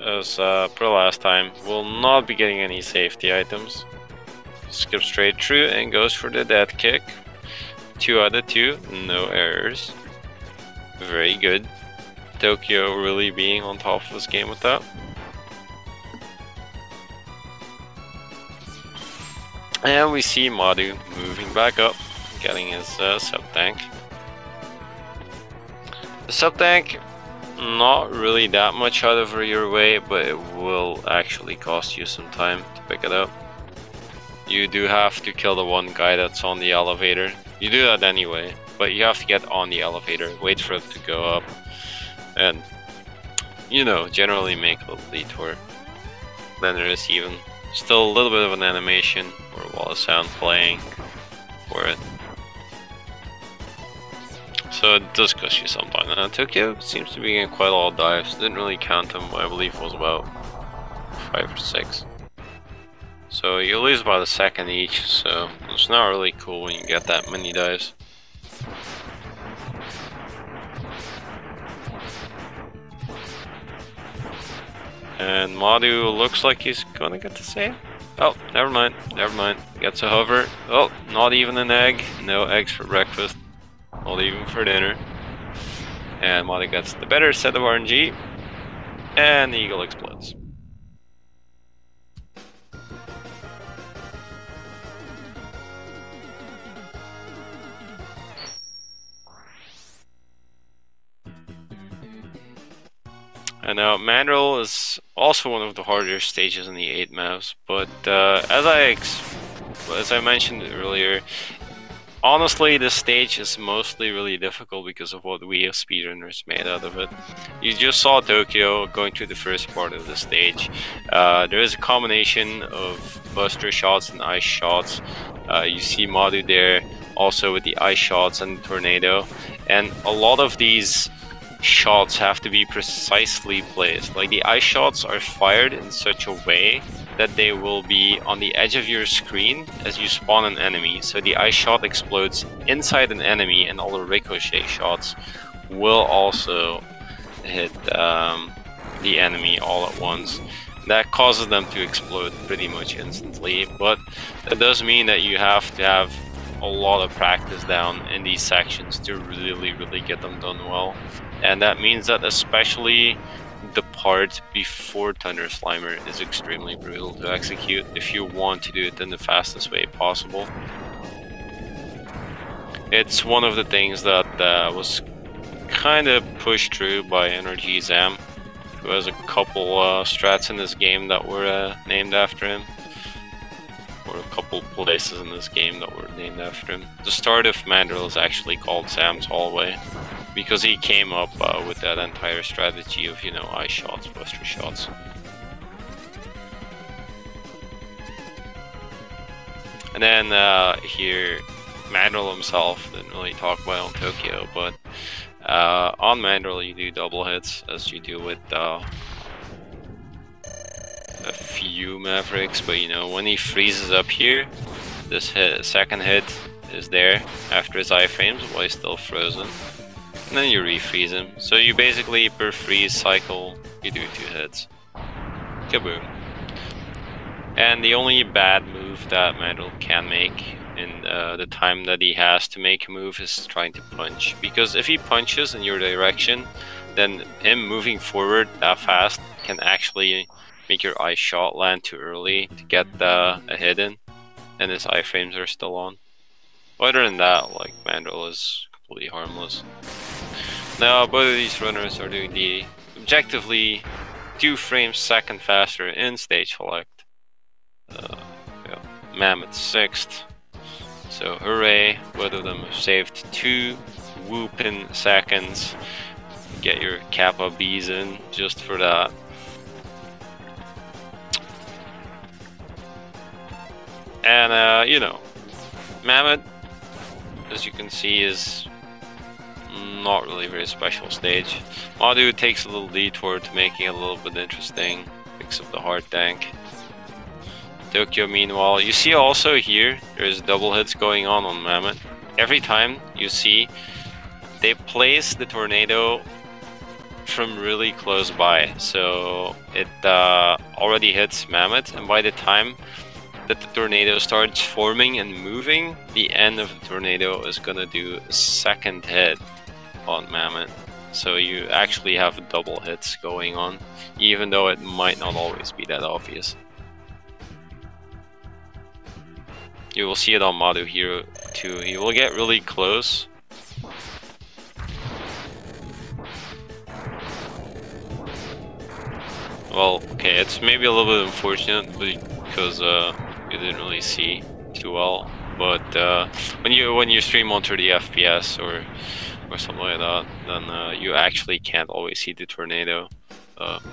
as per last time, will not be getting any safety items. Skips straight through and goes for the death kick. 2 out of 2, no errors. Very good. Tokyo really being on top of this game with that. And we see Madu moving back up, getting his sub-tank. The sub-tank, not really that much out of your way, but it will actually cost you some time to pick it up. You do have to kill the one guy that's on the elevator. You do that anyway, but you have to get on the elevator, wait for it to go up, and, you know, generally make a little detour. Then there is even still a little bit of an animation or wall of sound playing for it. So it does cost you some time. Tokyo seems to be getting quite a lot of dives. Didn't really count them, I believe it was about 5 or 6. So you lose about a second each, so it's not really cool when you get that many dives. And Madu looks like he's gonna get the save. Oh, never mind, never mind. Gets a hover. Oh, not even an egg. No eggs for breakfast. Not even for dinner. And Madu gets the better set of RNG. And the eagle explodes. And now Mandrill is also one of the harder stages in the 8 maps, but as I mentioned earlier, honestly, this stage is mostly really difficult because of what we as speedrunners made out of it. You just saw Tokyo going through the first part of the stage. There is a combination of buster shots and ice shots. You see Madu there also with the ice shots and the tornado, and a lot of these shots have to be precisely placed. Like, the ice shots are fired in such a way that they will be on the edge of your screen as you spawn an enemy. So the ice shot explodes inside an enemy, and all the ricochet shots will also hit the enemy all at once. That causes them to explode pretty much instantly, but that does mean that you have to have a lot of practice down in these sections to really get them done well. And that means that especially the part before Thunder Slimer is extremely brutal to execute if you want to do it in the fastest way possible. It's one of the things that was kind of pushed through by NRG Zam, who has a couple strats in this game that were named after him. Or a couple places in this game that were named after him. The start of Mandrill is actually called Sam's Hallway, because he came up with that entire strategy of, you know, ice shots, buster shots. And then here, Mandrill himself didn't really talk about on Tokyo, but on Mandrill you do double hits, as you do with a few Mavericks, but you know, when he freezes up here, this second hit is there after his iframes while he's still frozen. And then you refreeze him. So you basically, per freeze cycle, you do 2 hits. Kaboom. And the only bad move that Mandrill can make in the time that he has to make a move is trying to punch. Because if he punches in your direction, then him moving forward that fast can actually make your ice shot land too early to get a hit in, and his iframes are still on. Other than that, like, Mandrill is completely harmless. Now, both of these runners are doing the objectively 2 frames second faster in stage select. Yeah, Mammoth 6th. So hooray, both of them have saved 2 whooping seconds. Get your Kappa Bs in just for that. And you know, Mammoth, as you can see, is not really a very special stage. Madu takes a little detour to making it a little bit interesting, picks up the hard tank. Tokyo, meanwhile, you see also here, there's double hits going on Mammoth. Every time you see, they place the tornado from really close by, so it already hits Mammoth, and by the time that the tornado starts forming and moving, the end of the tornado is gonna do a second hit on Mammoth. So you actually have double hits going on, even though it might not always be that obvious. You will see it on Madu here too. He will get really close. Well, okay, it's maybe a little bit unfortunate because you didn't really see too well, but when you stream on 30 FPS or something like that, then you actually can't always see the tornado.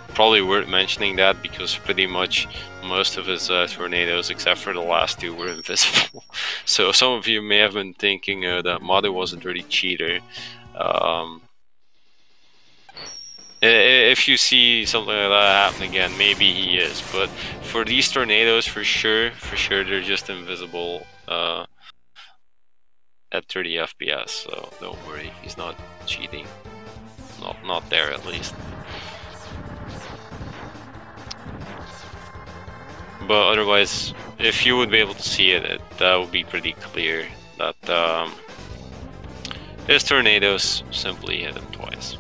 Probably worth mentioning that because pretty much most of his tornadoes, except for the last 2, were invisible. So some of you may have been thinking that Madu was a dirty cheater. If you see something like that happen again, maybe he is. But for these tornadoes, for sure, they're just invisible at 30 FPS. So don't worry, he's not cheating. Not there, at least. But otherwise, if you would be able to see it, that would be pretty clear that his tornadoes simply hit him twice.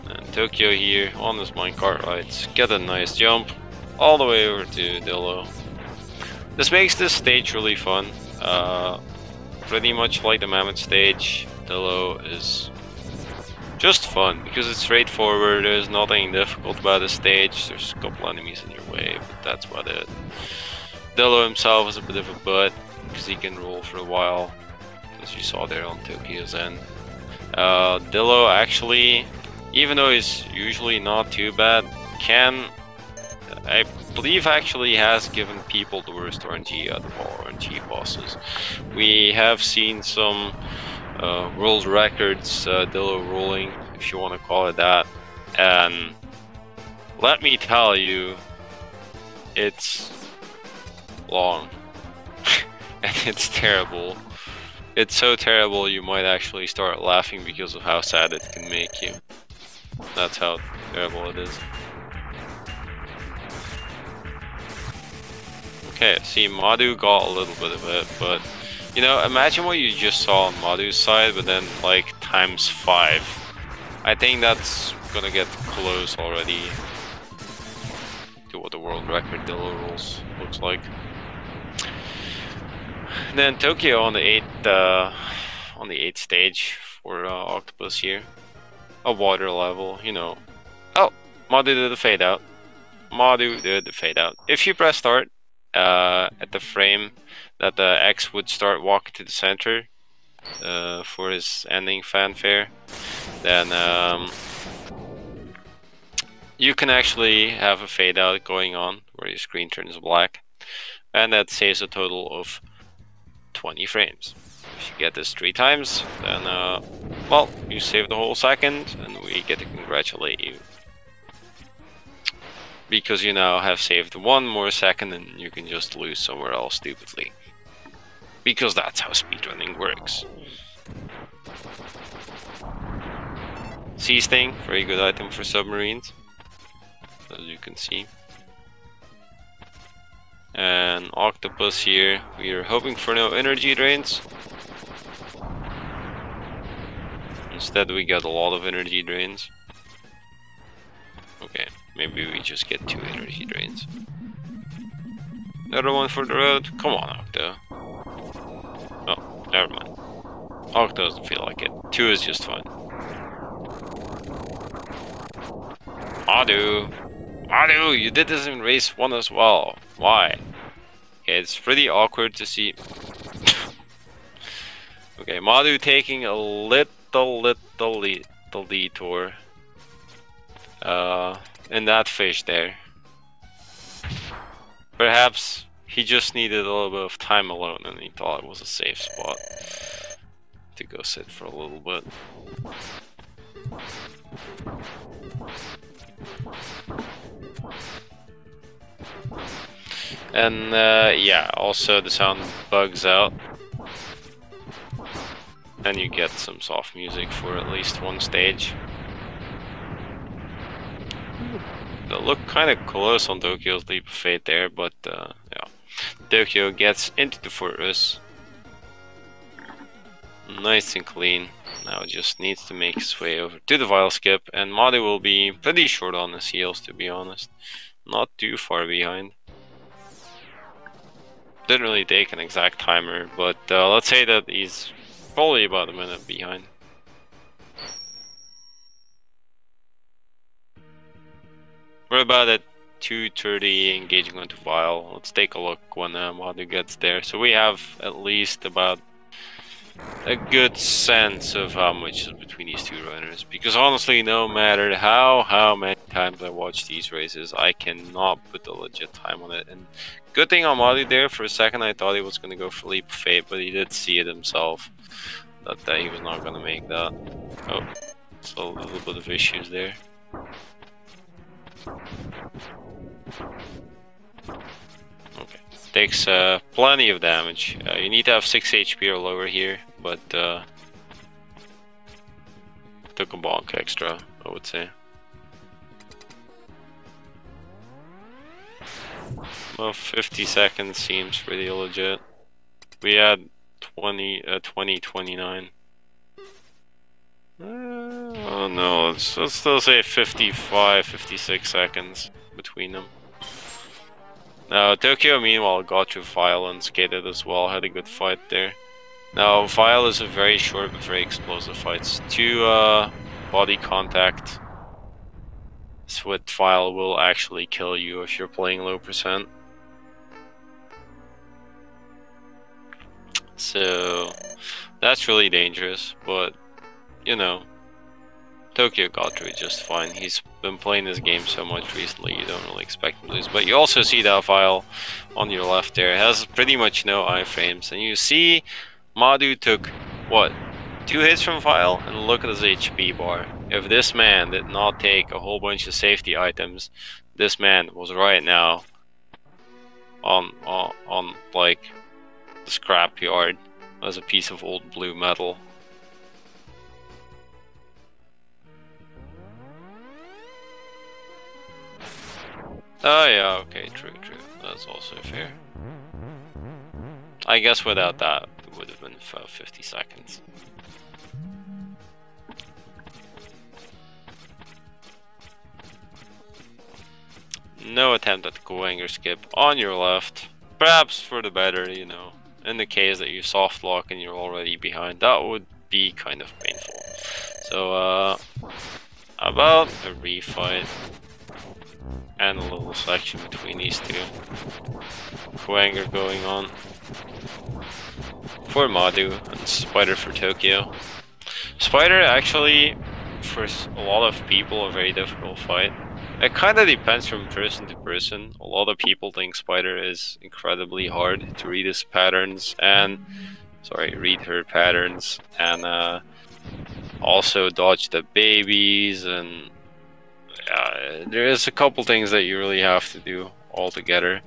And Tokyo here on this minecart rides, get a nice jump all the way over to Dillo. This makes this stage really fun. Pretty much like the Mammoth stage, Dillo is Just fun, because it's straightforward, there's nothing difficult about the stage, there's a couple enemies in your way, but that's about it. Dillo himself is a bit of a butt, because he can roll for a while, as you saw there on Tokyo's end. Dillo actually, even though he's usually not too bad, I believe actually has given people the worst RNG out of all RNG bosses. We have seen some world records, Dillo rolling, if you want to call it that, and let me tell you, it's long and it's terrible. It's so terrible you might actually start laughing because of how sad it can make you. That's how terrible it is. Okay, see, Madu got a little bit of it, but you know, imagine what you just saw on Madu's side, but then like times 5. I think that's gonna get close already to what the world record Dillo rolls looks like. Then Tokyo on the 8th stage for Octopus here, a water level, you know. Oh, Madu did the fade out. Madu did the fade out. If you press start at the frame that the X would start walking to the center for his ending fanfare, then you can actually have a fade out going on where your screen turns black, and that saves a total of 20 frames. If you get this 3 times, then well, you save the whole second, and we get to congratulate you, because you now have saved 1 more second and you can just lose somewhere else stupidly. Because that's how speedrunning works. Sea Sting, very good item for submarines, as you can see. And Octopus here, we are hoping for no energy drains. Instead we got a lot of energy drains. Okay, maybe we just get 2 energy drains. Another one for the road? Come on, Octo. Oh, never mind. Octo doesn't feel like it. 2 is just fine. Madu! Madu, you did this in race 1 as well. Why? Okay, it's pretty awkward to see. Okay, Madu taking a little detour. In that fish there. Perhaps he just needed a little bit of time alone and he thought it was a safe spot to go sit for a little bit. And yeah, also the sound bugs out. And you get some soft music for at least 1 stage. They look kind of close on Tokyo's Leap of Fate there, but yeah. Tokyo gets into the fortress. Nice and clean. Now just needs to make his way over to the Vile Skip, and Madu will be pretty short on his heels, to be honest. Not too far behind. Didn't really take an exact timer, but let's say that he's probably about a minute behind. We're about at 2:30 engaging onto Vile. Let's take a look when Madu gets there. So we have at least about a good sense of how much is between these 2 runners. Because honestly, no matter how many times I watch these races, I cannot put a legit time on it. And good thing on Madu there, for a second I thought he was going to go for Leap of Fate, but he did see it himself, that he was not going to make that. Oh, so a little bit of issues there. Okay, takes plenty of damage. You need to have 6 HP or lower here, but took a bonk extra, I would say. Well, 50 seconds seems pretty legit. We had 29. Oh no, let's still say 55, 56 seconds between them. Now, Tokyo meanwhile got to Vile and skated as well, had a good fight there. Now, Vile is a very short but very explosive fight. It's too body contact with file will actually kill you if you're playing low percent. So that's really dangerous, but you know, Tokyo got through it just fine. He's been playing this game so much recently, you don't really expect him to lose. But you also see that file on your left there. It has pretty much no iframes. And you see Madu took, what, 2 hits from file? And look at his HP bar. If this man did not take a whole bunch of safety items, this man was right now on like the scrapyard as a piece of old blue metal. Oh yeah, okay, true. That's also fair. I guess without that, it would have been 50 seconds. No attempt at the cool anger skip on your left. Perhaps for the better, you know. In the case that you soft lock and you're already behind, that would be kind of painful. So, about a refight. And a little section between these two. Kuanger going on for Madu and Spider for Tokyo. Spider actually, for a lot of people, a very difficult fight. It kind of depends from person to person. A lot of people think Spider is incredibly hard to read his patterns and, read her patterns and also dodge the babies and there is a couple things that you really have to do all together,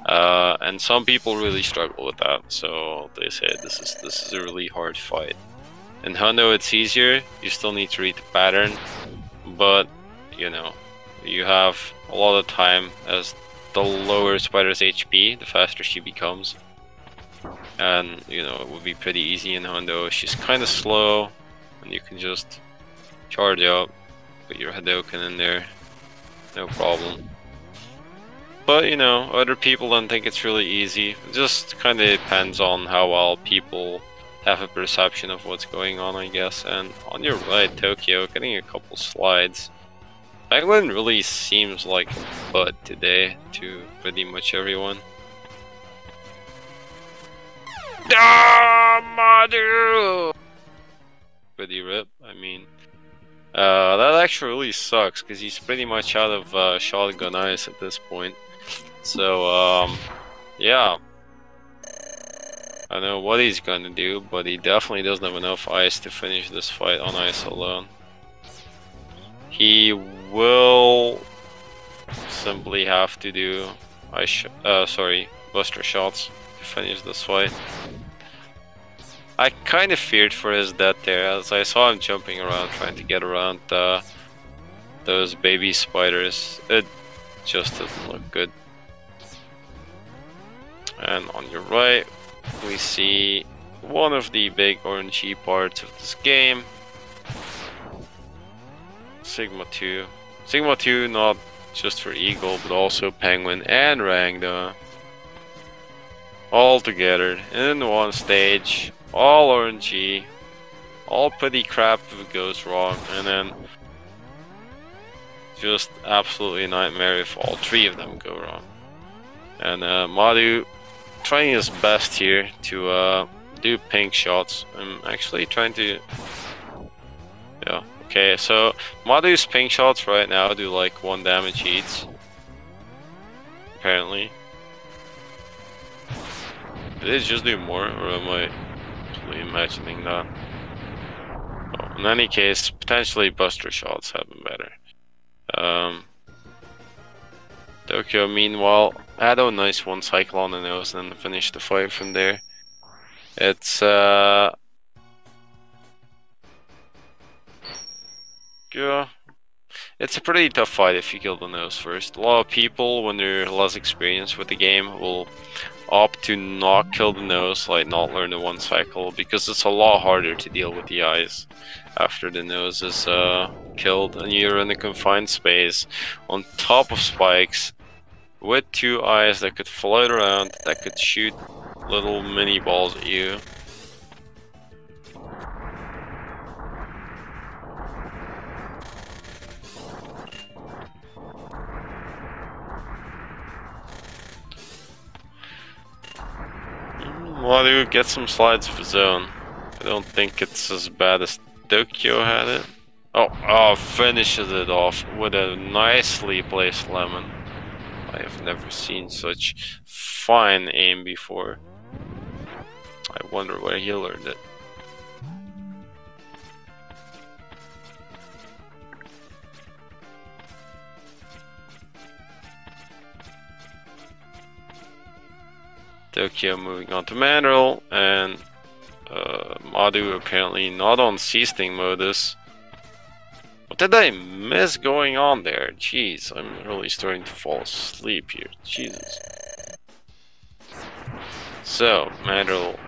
and some people really struggle with that. So they say this is a really hard fight. In Hundo it's easier. You still need to read the pattern, but you know you have a lot of time. As the lower Spider's HP, the faster she becomes, and you know it would be pretty easy in Hundo. She's kind of slow, and you can just charge up. Put your Hadouken in there, no problem. But you know, other people don't think it's really easy. It just kind of depends on how well people have a perception of what's going on, I guess. And on your right, Tokyo, getting a couple slides. Penguin really seems like a bud today to pretty much everyone. Madu! Pretty rip, I mean. That actually really sucks because he's pretty much out of shotgun ice at this point. So, yeah. I don't know what he's gonna do, but he definitely doesn't have enough ice to finish this fight on ice alone. He will simply have to do buster shots to finish this fight. I kind of feared for his death there, as I saw him jumping around trying to get around those baby spiders. It just doesn't look good. And on your right, we see one of the big orangey parts of this game. Sigma 2. Sigma 2 not just for Eagle, but also Penguin and Rangda. All together in one stage. All RNG, all pretty crap if it goes wrong, and then just absolutely a nightmare if all 3 of them go wrong. And Madu trying his best here to do pink shots. I'm actually trying to... Yeah, okay, so Madu's pink shots right now do like 1 damage each. Apparently. Did it just do more, or am I imagining that? Oh, in any case, potentially buster shots have been better. Tokyo, meanwhile, had a nice 1 cycle on the nose and then finished the fight from there. It's yeah, it's a pretty tough fight if you kill the nose first. A lot of people, when they're less experienced with the game, will opt to not kill the nose, like not learn the 1 cycle, because it's a lot harder to deal with the eyes after the nose is killed and you're in a confined space on top of spikes with 2 eyes that could float around, that could shoot little mini balls at you. Madu gets some slides of his own. I don't think it's as bad as Tokyo had it. Oh, finishes it off with a nicely placed lemon. I have never seen such fine aim before. I wonder where he learned it. Tokyo moving on to Mandrill, and Madu apparently not on Seasting modus. What did I miss going on there? Jeez, I'm really starting to fall asleep here. Jesus. So, Mandrill,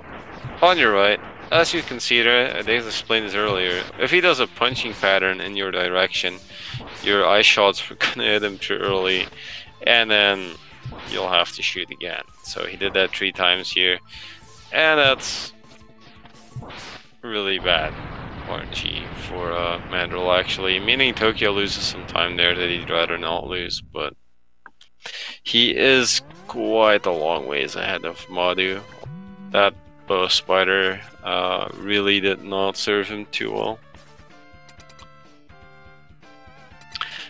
on your right, as you can see there, Dave explained this earlier, if he does a punching pattern in your direction, your eye shots are gonna hit him too early, and then you'll have to shoot again. So he did that 3 times here, and that's really bad RNG for Mandrill actually, meaning Tokyo loses some time there that he'd rather not lose, but he is quite a long ways ahead of Madu. That bow spider really did not serve him too well.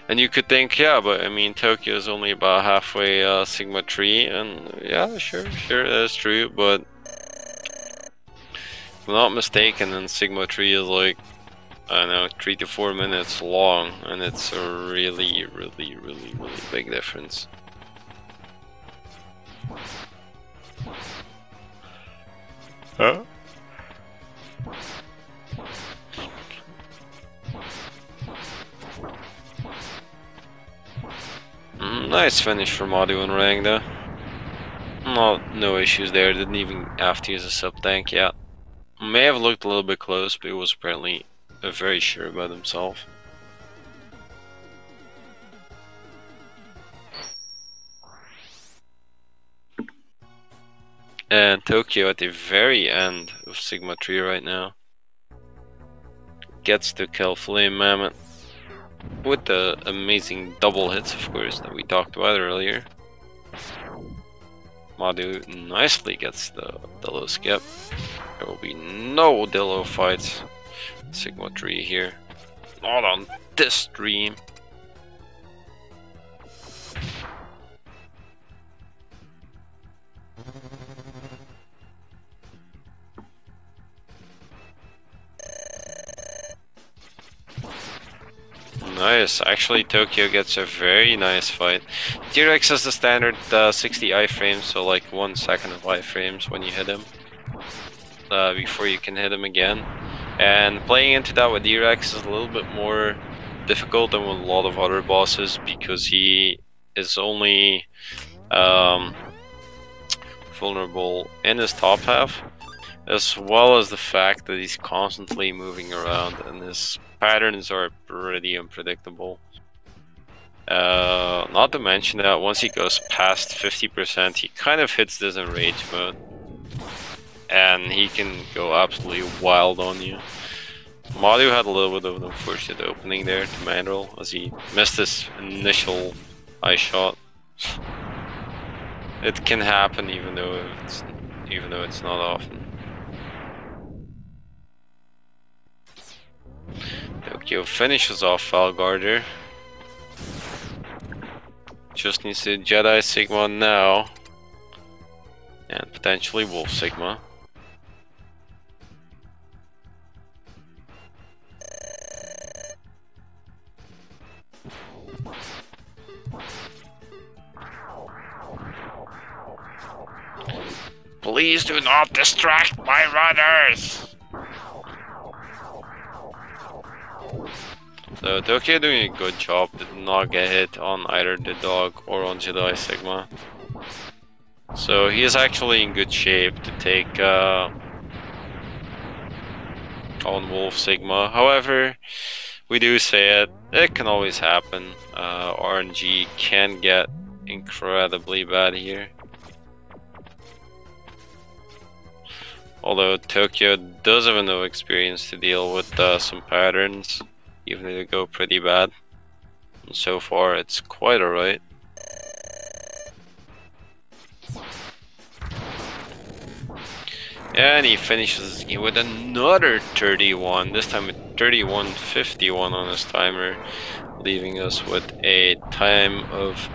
And you could think, yeah, but I mean, Tokyo is only about halfway Sigma 3, and yeah, sure, that's true, but if I'm not mistaken, then Sigma 3 is like, I don't know, 3 to 4 minutes long, and it's a really big difference. Huh? Nice finish for Madu and Rang though. No issues there, didn't even have to use a sub tank yet. May have looked a little bit close, but he was apparently very sure about himself. And Tokyo at the very end of Sigma 3 right now gets to kill Flame Mammoth with the amazing double hits, of course, that we talked about earlier. Madu nicely gets the Dillo skip. There will be no Dillo fights in Sigma 3 here. Not on this stream. Nice, actually Tokyo gets a very nice fight. T-Rex has the standard 60 iframes, so like 1 second of iframes when you hit him. Before you can hit him again. And playing into that with T-Rex is a little bit more difficult than with a lot of other bosses, because he is only vulnerable in his top half, as well as the fact that he's constantly moving around and his patterns are pretty unpredictable. Not to mention that once he goes past 50%, he kind of hits this enrage mode, and he can go absolutely wild on you. Madu had a little bit of an unfortunate opening there to Mandrill as he missed his initial eye shot. It can happen even though it's not often. Tokyo finishes off Falgarder. Just needs to Jedi Sigma now. And potentially Wolf Sigma. Please do not distract my runners! So Tokyo doing a good job, did not get hit on either the dog or on Jedi Sigma. So he is actually in good shape to take on Wolf Sigma. However, we do say it can always happen. RNG can get incredibly bad here. Although Tokyo does have enough experience to deal with some patterns, even if they go pretty bad. And so far it's quite alright. And he finishes the game with another 31, this time with 31.51 on his timer, leaving us with a time of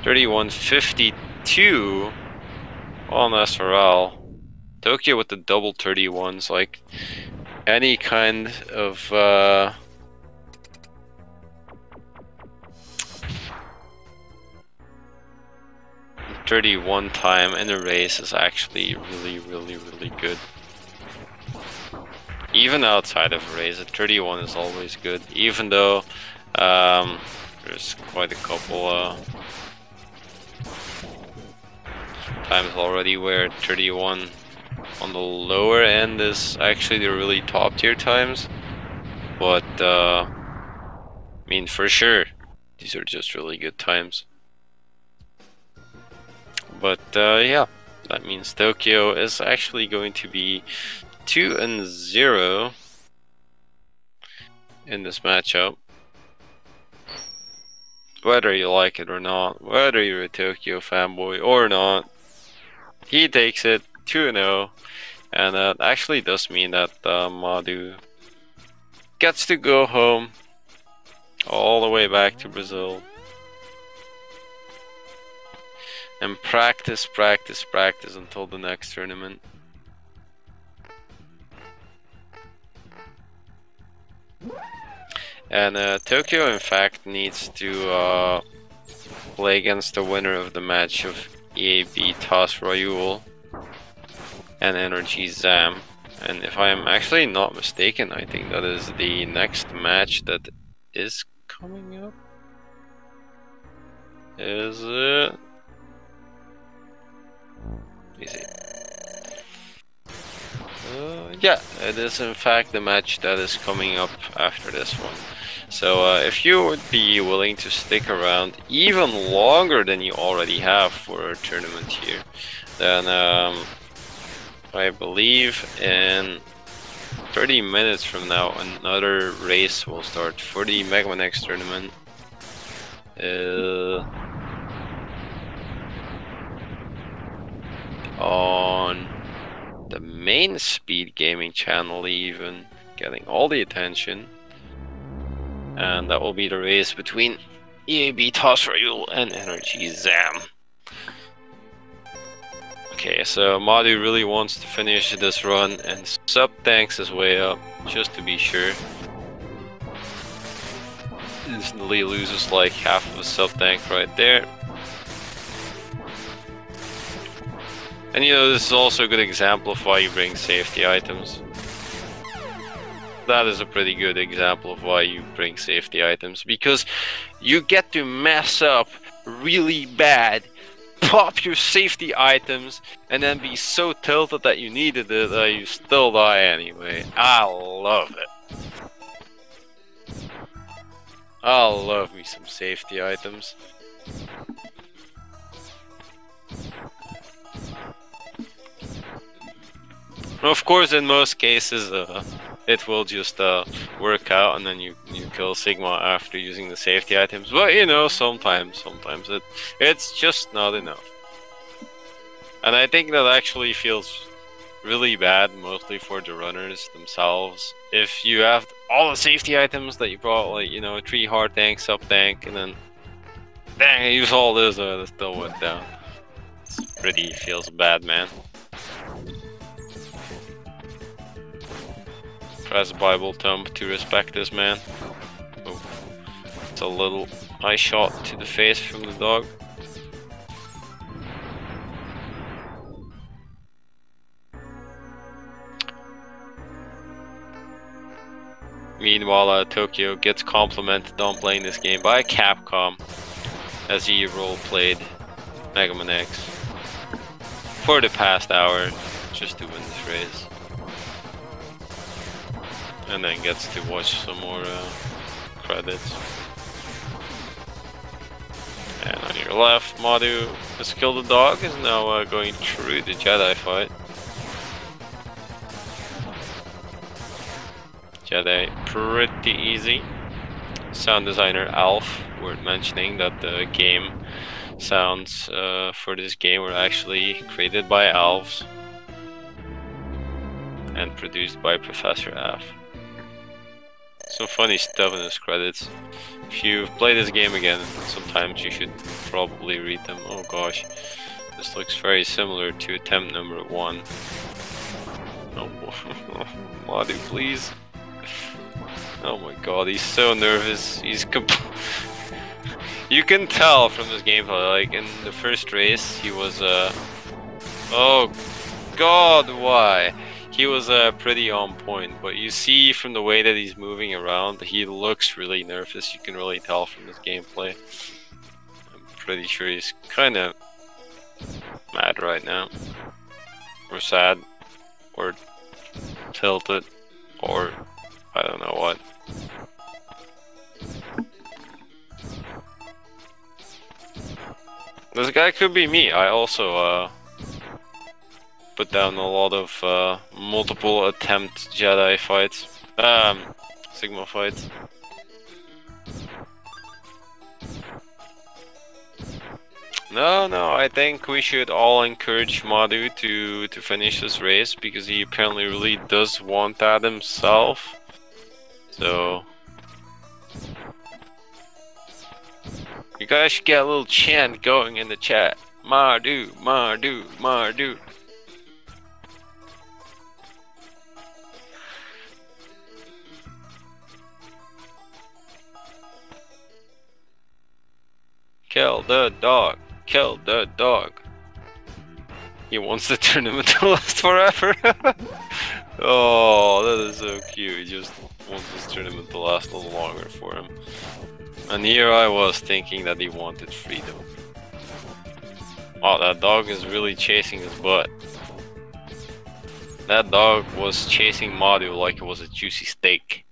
31.52 on SRL. Tokyo with the double 31s, like any kind of 31 time in a race is actually really good. Even outside of a race, a 31 is always good, even though there's quite a couple times already where 31 on the lower end is actually the really top tier times. But I mean, for sure, these are just really good times. But yeah, that means Tokyo is actually going to be 2-0 in this matchup. Whether you like it or not, whether you're a Tokyo fanboy or not, he takes it 2-0, and that actually does mean that Madu gets to go home all the way back to Brazil and practice until the next tournament. And Tokyo, in fact, needs to play against the winner of the match of EAB Toss Royule and Energy Zam. And if I am actually not mistaken, I think that is the next match that is coming up. Is it? Let me see. Yeah, it is in fact the match that is coming up after this one. So if you would be willing to stick around even longer than you already have for a tournament here, then I believe in 30 minutes from now another race will start for the MMX tournament. On the main Speed Gaming channel, even getting all the attention, and that will be the race between EAB Toss Royule and Energy Zam. Okay, so Madu really wants to finish this run and sub-tanks his way up, just to be sure. Instantly loses like half of a sub-tank right there. And you know, this is also a good example of why you bring safety items. That is a pretty good example of why you bring safety items, because you get to mess up really bad, pop your safety items, and then be so tilted that you needed it that you still die anyway. I love it. I love me some safety items. Of course, in most cases, it will just work out, and then you kill Sigma after using the safety items. But you know, sometimes it's just not enough. And I think that actually feels really bad, mostly for the runners themselves. If you have all the safety items that you brought, like, you know, 3 hard tank, sub tank, and then dang, I use all this, that still went down. It pretty feels bad, man. Press Bible thumb to respect this man. Oh, it's a little eye shot to the face from the dog. Meanwhile, Tokyo gets complimented on playing this game by Capcom as he role-played MMX for the past hour just to win this race. And then gets to watch some more credits. And on your left, Madu has killed the dog, is now going through the Jedi fight. Jedi pretty easy. Sound designer Alf, worth mentioning that the game sounds for this game were actually created by Alfs. and produced by Professor F. Some funny stuff in his credits. If you play this game again, sometimes you should probably read them. Oh gosh, this looks very similar to attempt number 1. Oh, Madu, please. Oh my god, he's so nervous. He's You can tell from his gameplay, like in the first race, he was oh god, why? He was pretty on point, but you see from the way that he's moving around, he looks really nervous. You can really tell from his gameplay. I'm pretty sure he's kind of mad right now, or sad, or tilted, or I don't know what. This guy could be me. I also put down a lot of multiple attempt Jedi fights, Sigma fights. No, I think we should all encourage Madu to finish this race, because he apparently really does want that himself. So you guys should get a little chant going in the chat. Madu, Madu, Madu. Kill the dog. Kill the dog. He wants the tournament to last forever. Oh, that is so cute. He just wants this tournament to last a little longer for him. And here I was thinking that he wanted freedom. Wow, that dog is really chasing his butt. That dog was chasing Madu like it was a juicy steak.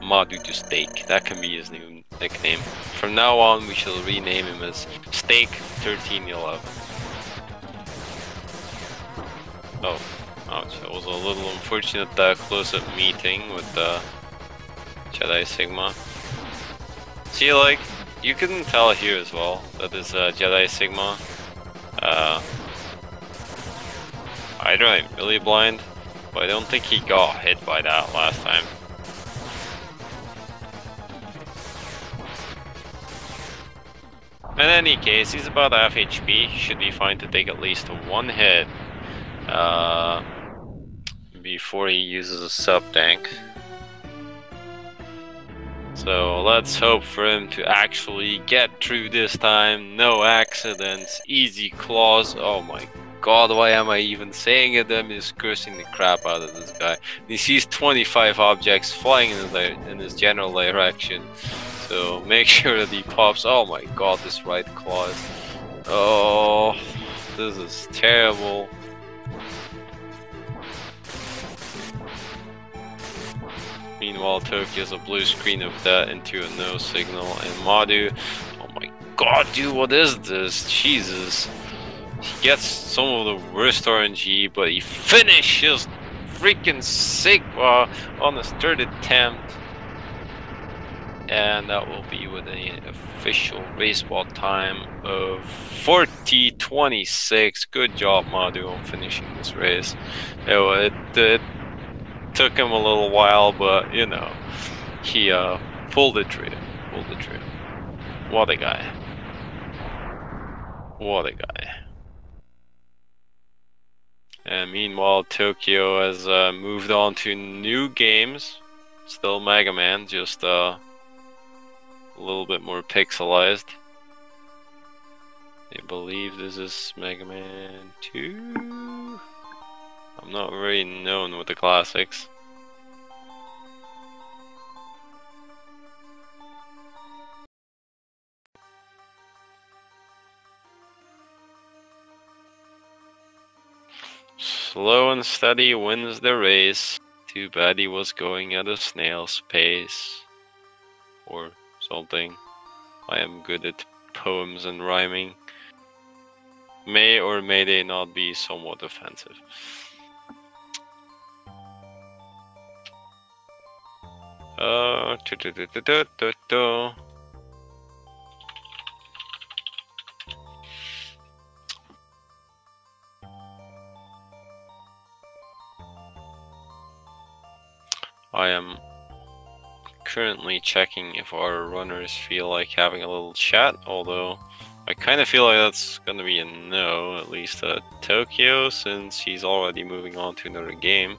Madu to Steak. That can be his new nickname. From now on, we shall rename him as Steak1311. Oh, ouch. That was a little unfortunate close-up meeting with Jedi Sigma. See, like, you can tell here as well that this Jedi Sigma, I don't know, really blind, but I don't think he got hit by that last time. In any case, he's about half HP, he should be fine to take at least one hit before he uses a sub-tank. So let's hope for him to actually get through this time. No accidents, easy claws. Oh my god, why am I even saying it? I'm just cursing the crap out of this guy. He sees 25 objects flying in his general direction. So make sure that he pops. Oh my god, this right claw is... Oh, this is terrible. Meanwhile, Tokyo has a blue screen of that into a no signal, and Madu, oh my god, dude, what is this? Jesus. He gets some of the worst RNG, but he finishes freaking Sigma on his third attempt. And that will be with an official race ball time of 40:26. Good job, Madu, on finishing this race. It took him a little while, but you know, he pulled it through. What a guy. What a guy. And meanwhile, Tokyo has moved on to new games. Still Mega Man, just a little bit more pixelized. I believe this is Mega Man 2. I'm not very known with the classics. Slow and steady wins the race. Too bad he was going at a snail's pace. Or something. I am good at poems and rhyming. May or may they not be somewhat offensive. I am currently checking if our runners feel like having a little chat, although I kind of feel like that's gonna be a no, at least Tokyo, since he's already moving on to another game.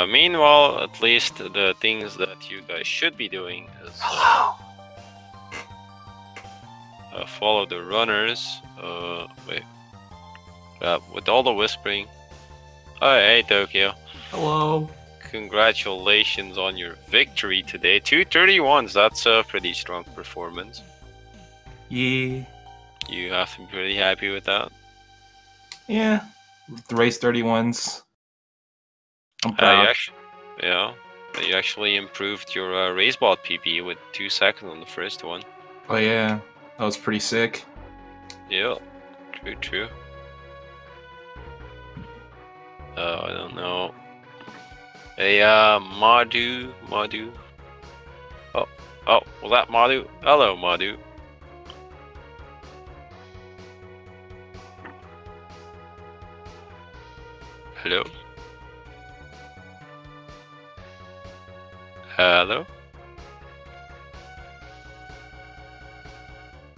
Meanwhile, at least the things that you guys should be doing is follow the runners. Wait. With all the whispering. Oh, hey Tokyo. Hello. Congratulations on your victory today. 231s, that's a pretty strong performance. Yeah. You have to be pretty happy with that. Yeah. The race 31s. I'm proud. You actually improved your RaceBot PP with 2 seconds on the first one. Oh yeah, that was pretty sick. Yeah, true. I don't know. Hey, Madu. Oh, was that Madu? Hello, Madu. Hello? Hello?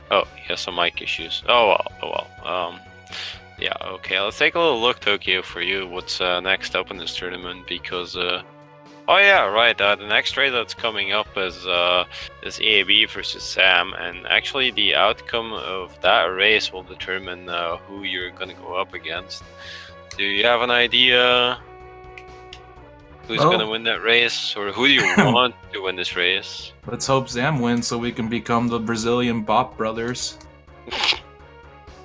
Oh, he has some mic issues. Oh well. Yeah, okay, let's take a little look, Tokyo, for you. What's next up in this tournament? Because, oh yeah, right, the next race that's coming up is EAB versus Sam, and actually the outcome of that race will determine who you're gonna go up against. Do you have an idea who's gonna win that race, or who do you want to win this race? Let's hope Sam wins so we can become the Brazilian Bop Brothers.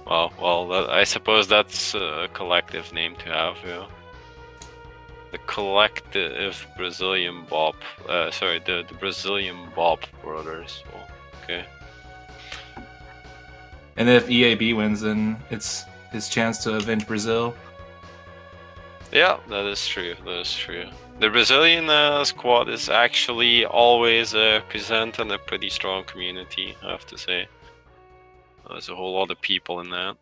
Well, I suppose that's a collective name to have, yeah. The collective Brazilian Bop, the Brazilian Bop Brothers. Well, okay. And if EAB wins, then it's his chance to avenge Brazil. Yeah, that is true. The Brazilian squad is actually always present in a pretty strong community, I have to say. There's a whole lot of people in that.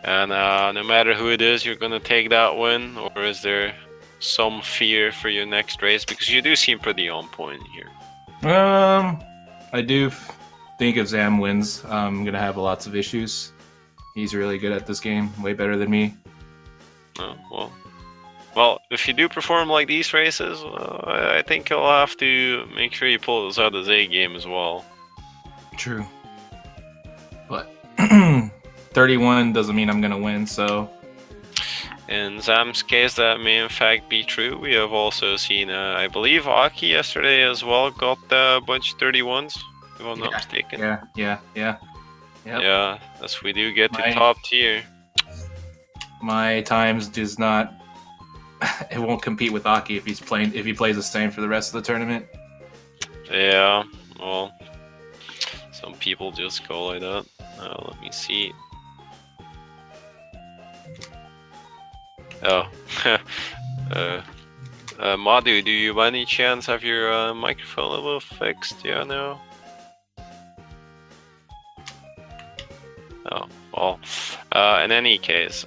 And no matter who it is, you're gonna take that win, or is there some fear for your next race? Because you do seem pretty on point here. I do think if Sam wins, I'm gonna have lots of issues. He's really good at this game, way better than me. Oh, well, if you do perform like these races, I think you'll have to make sure you pull this out of A game as well. True. But 31 doesn't mean I'm gonna win, so... In Sam's case, that may in fact be true. We have also seen, I believe, Aki yesterday as well got a bunch of 31s, if I'm not mistaken. Yeah. Yep. Yeah, as we do get to top tier. My times does not... it won't compete with Aki if he plays the same for the rest of the tournament. Yeah, well, some people just go like that. Let me see. Oh, Madu, do you by any chance have your microphone level fixed? Yeah, no. Oh, well, in any case,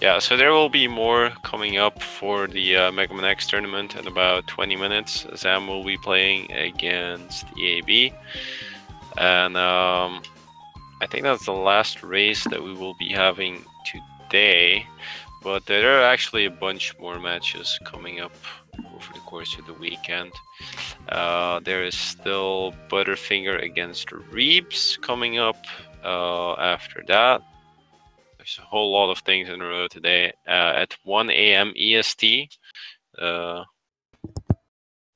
yeah, so there will be more coming up for the MMX tournament in about 20 minutes. Sam will be playing against EAB, and I think that's the last race that we will be having today, but there are actually a bunch more matches coming up over the course of the weekend. There is still Butterfinger against Reeves coming up after that. There's a whole lot of things in a row today at 1 AM EST. And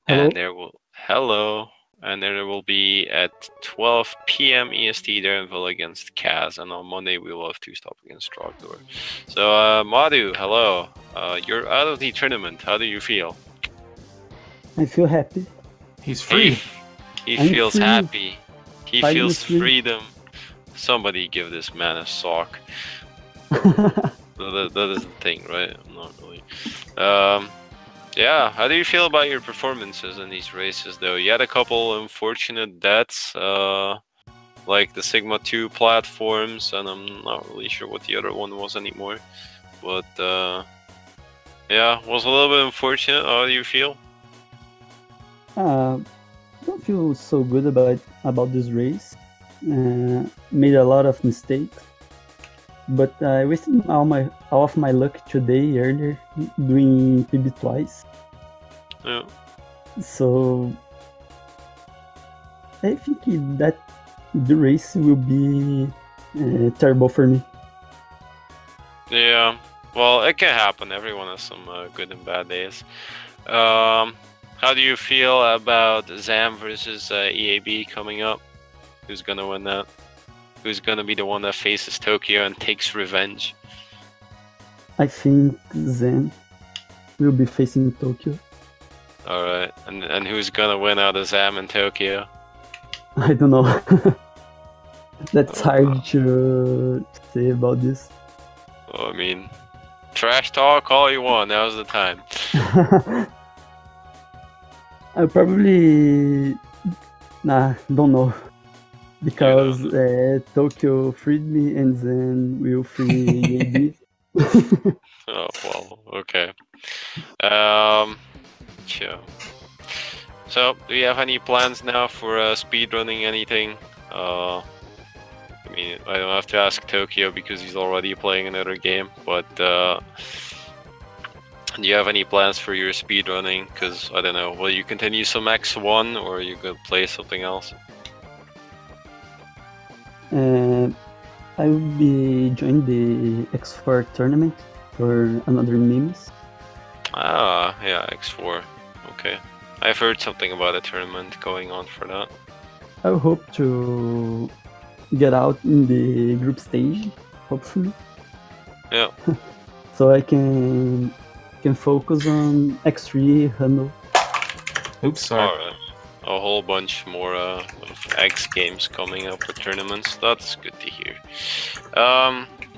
there will... Hello. and then it will be at 12 p.m. EST Darrenville against Kaz, and on Monday we will have 2-stop against Trogdor. So, Madu, hello. You're out of the tournament. How do you feel? I feel happy. He's free. He I'm feels free. happy. He Finally feels free. freedom. Somebody give this man a sock. That is the thing, right? I'm not really. Yeah, how do you feel about your performances in these races, though? You had a couple unfortunate deaths, like the Sigma 2 platforms, and I'm not really sure what the other one was anymore. But, yeah, was a little bit unfortunate. How do you feel? I don't feel so good about this race. Made a lot of mistakes, but I wasted all of my luck today earlier doing PB twice. Yeah. So I think that the race will be terrible for me. Yeah, well, it can happen. Everyone has some good and bad days. How do you feel about Zam versus EAB coming up? Who's gonna win that? Who's gonna be the one that faces Tokyo and takes revenge? I think Zen will be facing Tokyo. Alright, and who's gonna win out of Zam and Tokyo? I don't know. That's hard to say about this. Well, I mean, trash talk all you want, now's the time. I probably don't know, because Tokyo freed me and then will free EAB. Oh well, okay. Sure. So, do you have any plans now for speedrunning anything? I mean, I don't have to ask Tokyo because he's already playing another game, but do you have any plans for your speedrunning? Because, I don't know, will you continue some X1 or are you going to play something else? I will be joining the X4 tournament for another memes. Ah, yeah, X4. Okay. I've heard something about a tournament going on for that. I hope to get out in the group stage, hopefully. Yeah. So I can focus on X3 handle. Oops, sorry. Alright. A whole bunch more of X games coming up with tournaments. That's good to hear.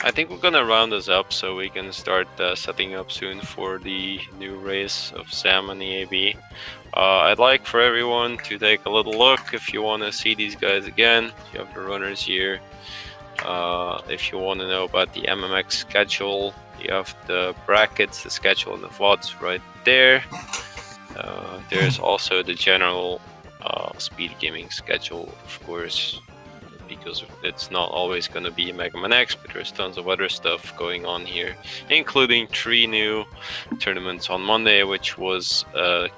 I think we're gonna round this up so we can start setting up soon for the new race of Sam and EAB. I'd like for everyone to take a little look if you want to see these guys again. You have the runners here. If you want to know about the MMX schedule, you have the brackets, the schedule, and the VODs right there. There's also the general speed gaming schedule, of course, because it's not always going to be Mega Man X, but there's tons of other stuff going on here, including 3 new tournaments on Monday, which was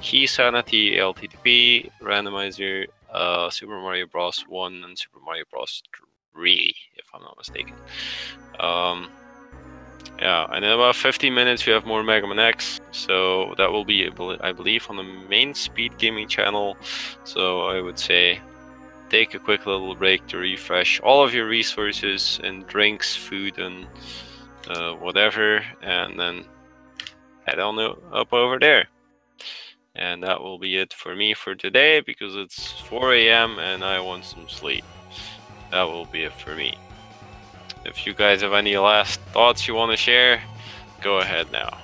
Key Sanity, LTTP, Randomizer, Super Mario Bros. 1, and Super Mario Bros. 3, if I'm not mistaken. Yeah, and in about 15 minutes we have more Mega Man X, so that will be, I believe, on the main Speed Gaming channel. So I would say take a quick little break to refresh all of your resources and drinks, food, and whatever, and then head on up over there. And that will be it for me for today, because it's 4 AM and I want some sleep. That will be it for me. If you guys have any last thoughts you want to share, go ahead now.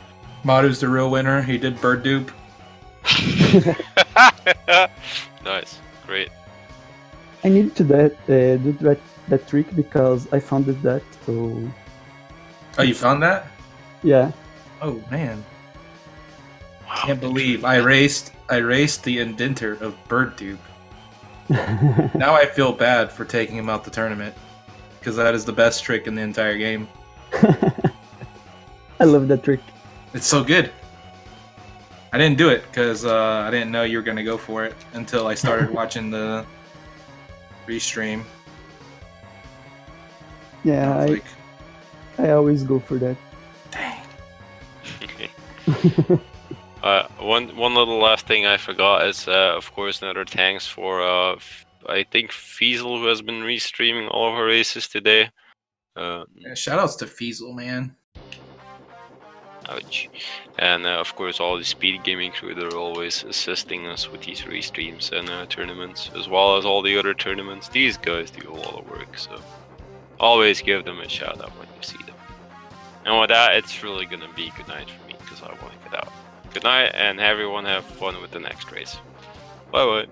Madu's the real winner. He did bird dupe. Nice, great. I need to do that trick because I found that. So. Oh, you found that? Yeah. Oh man. Wow, Can't believe I raced the indenter of bird dupe. Now I feel bad for taking him out the tournament, because that is the best trick in the entire game. I love that trick. It's so good. I didn't do it because I didn't know you were going to go for it until I started watching the restream. Yeah, I always go for that. Dang. One little last thing I forgot is, of course, another thanks for I think Feasel, who has been restreaming all of our races today. Yeah, shoutouts to Feasel, man. Ouch. And of course, all the speed gaming crew that are always assisting us with these restreams and tournaments, as well as all the other tournaments. These guys do a lot of work, so always give them a shout out when you see them. And with that, it's really gonna be good night for me because I want to get out. Good night, and everyone have fun with the next race. Bye bye.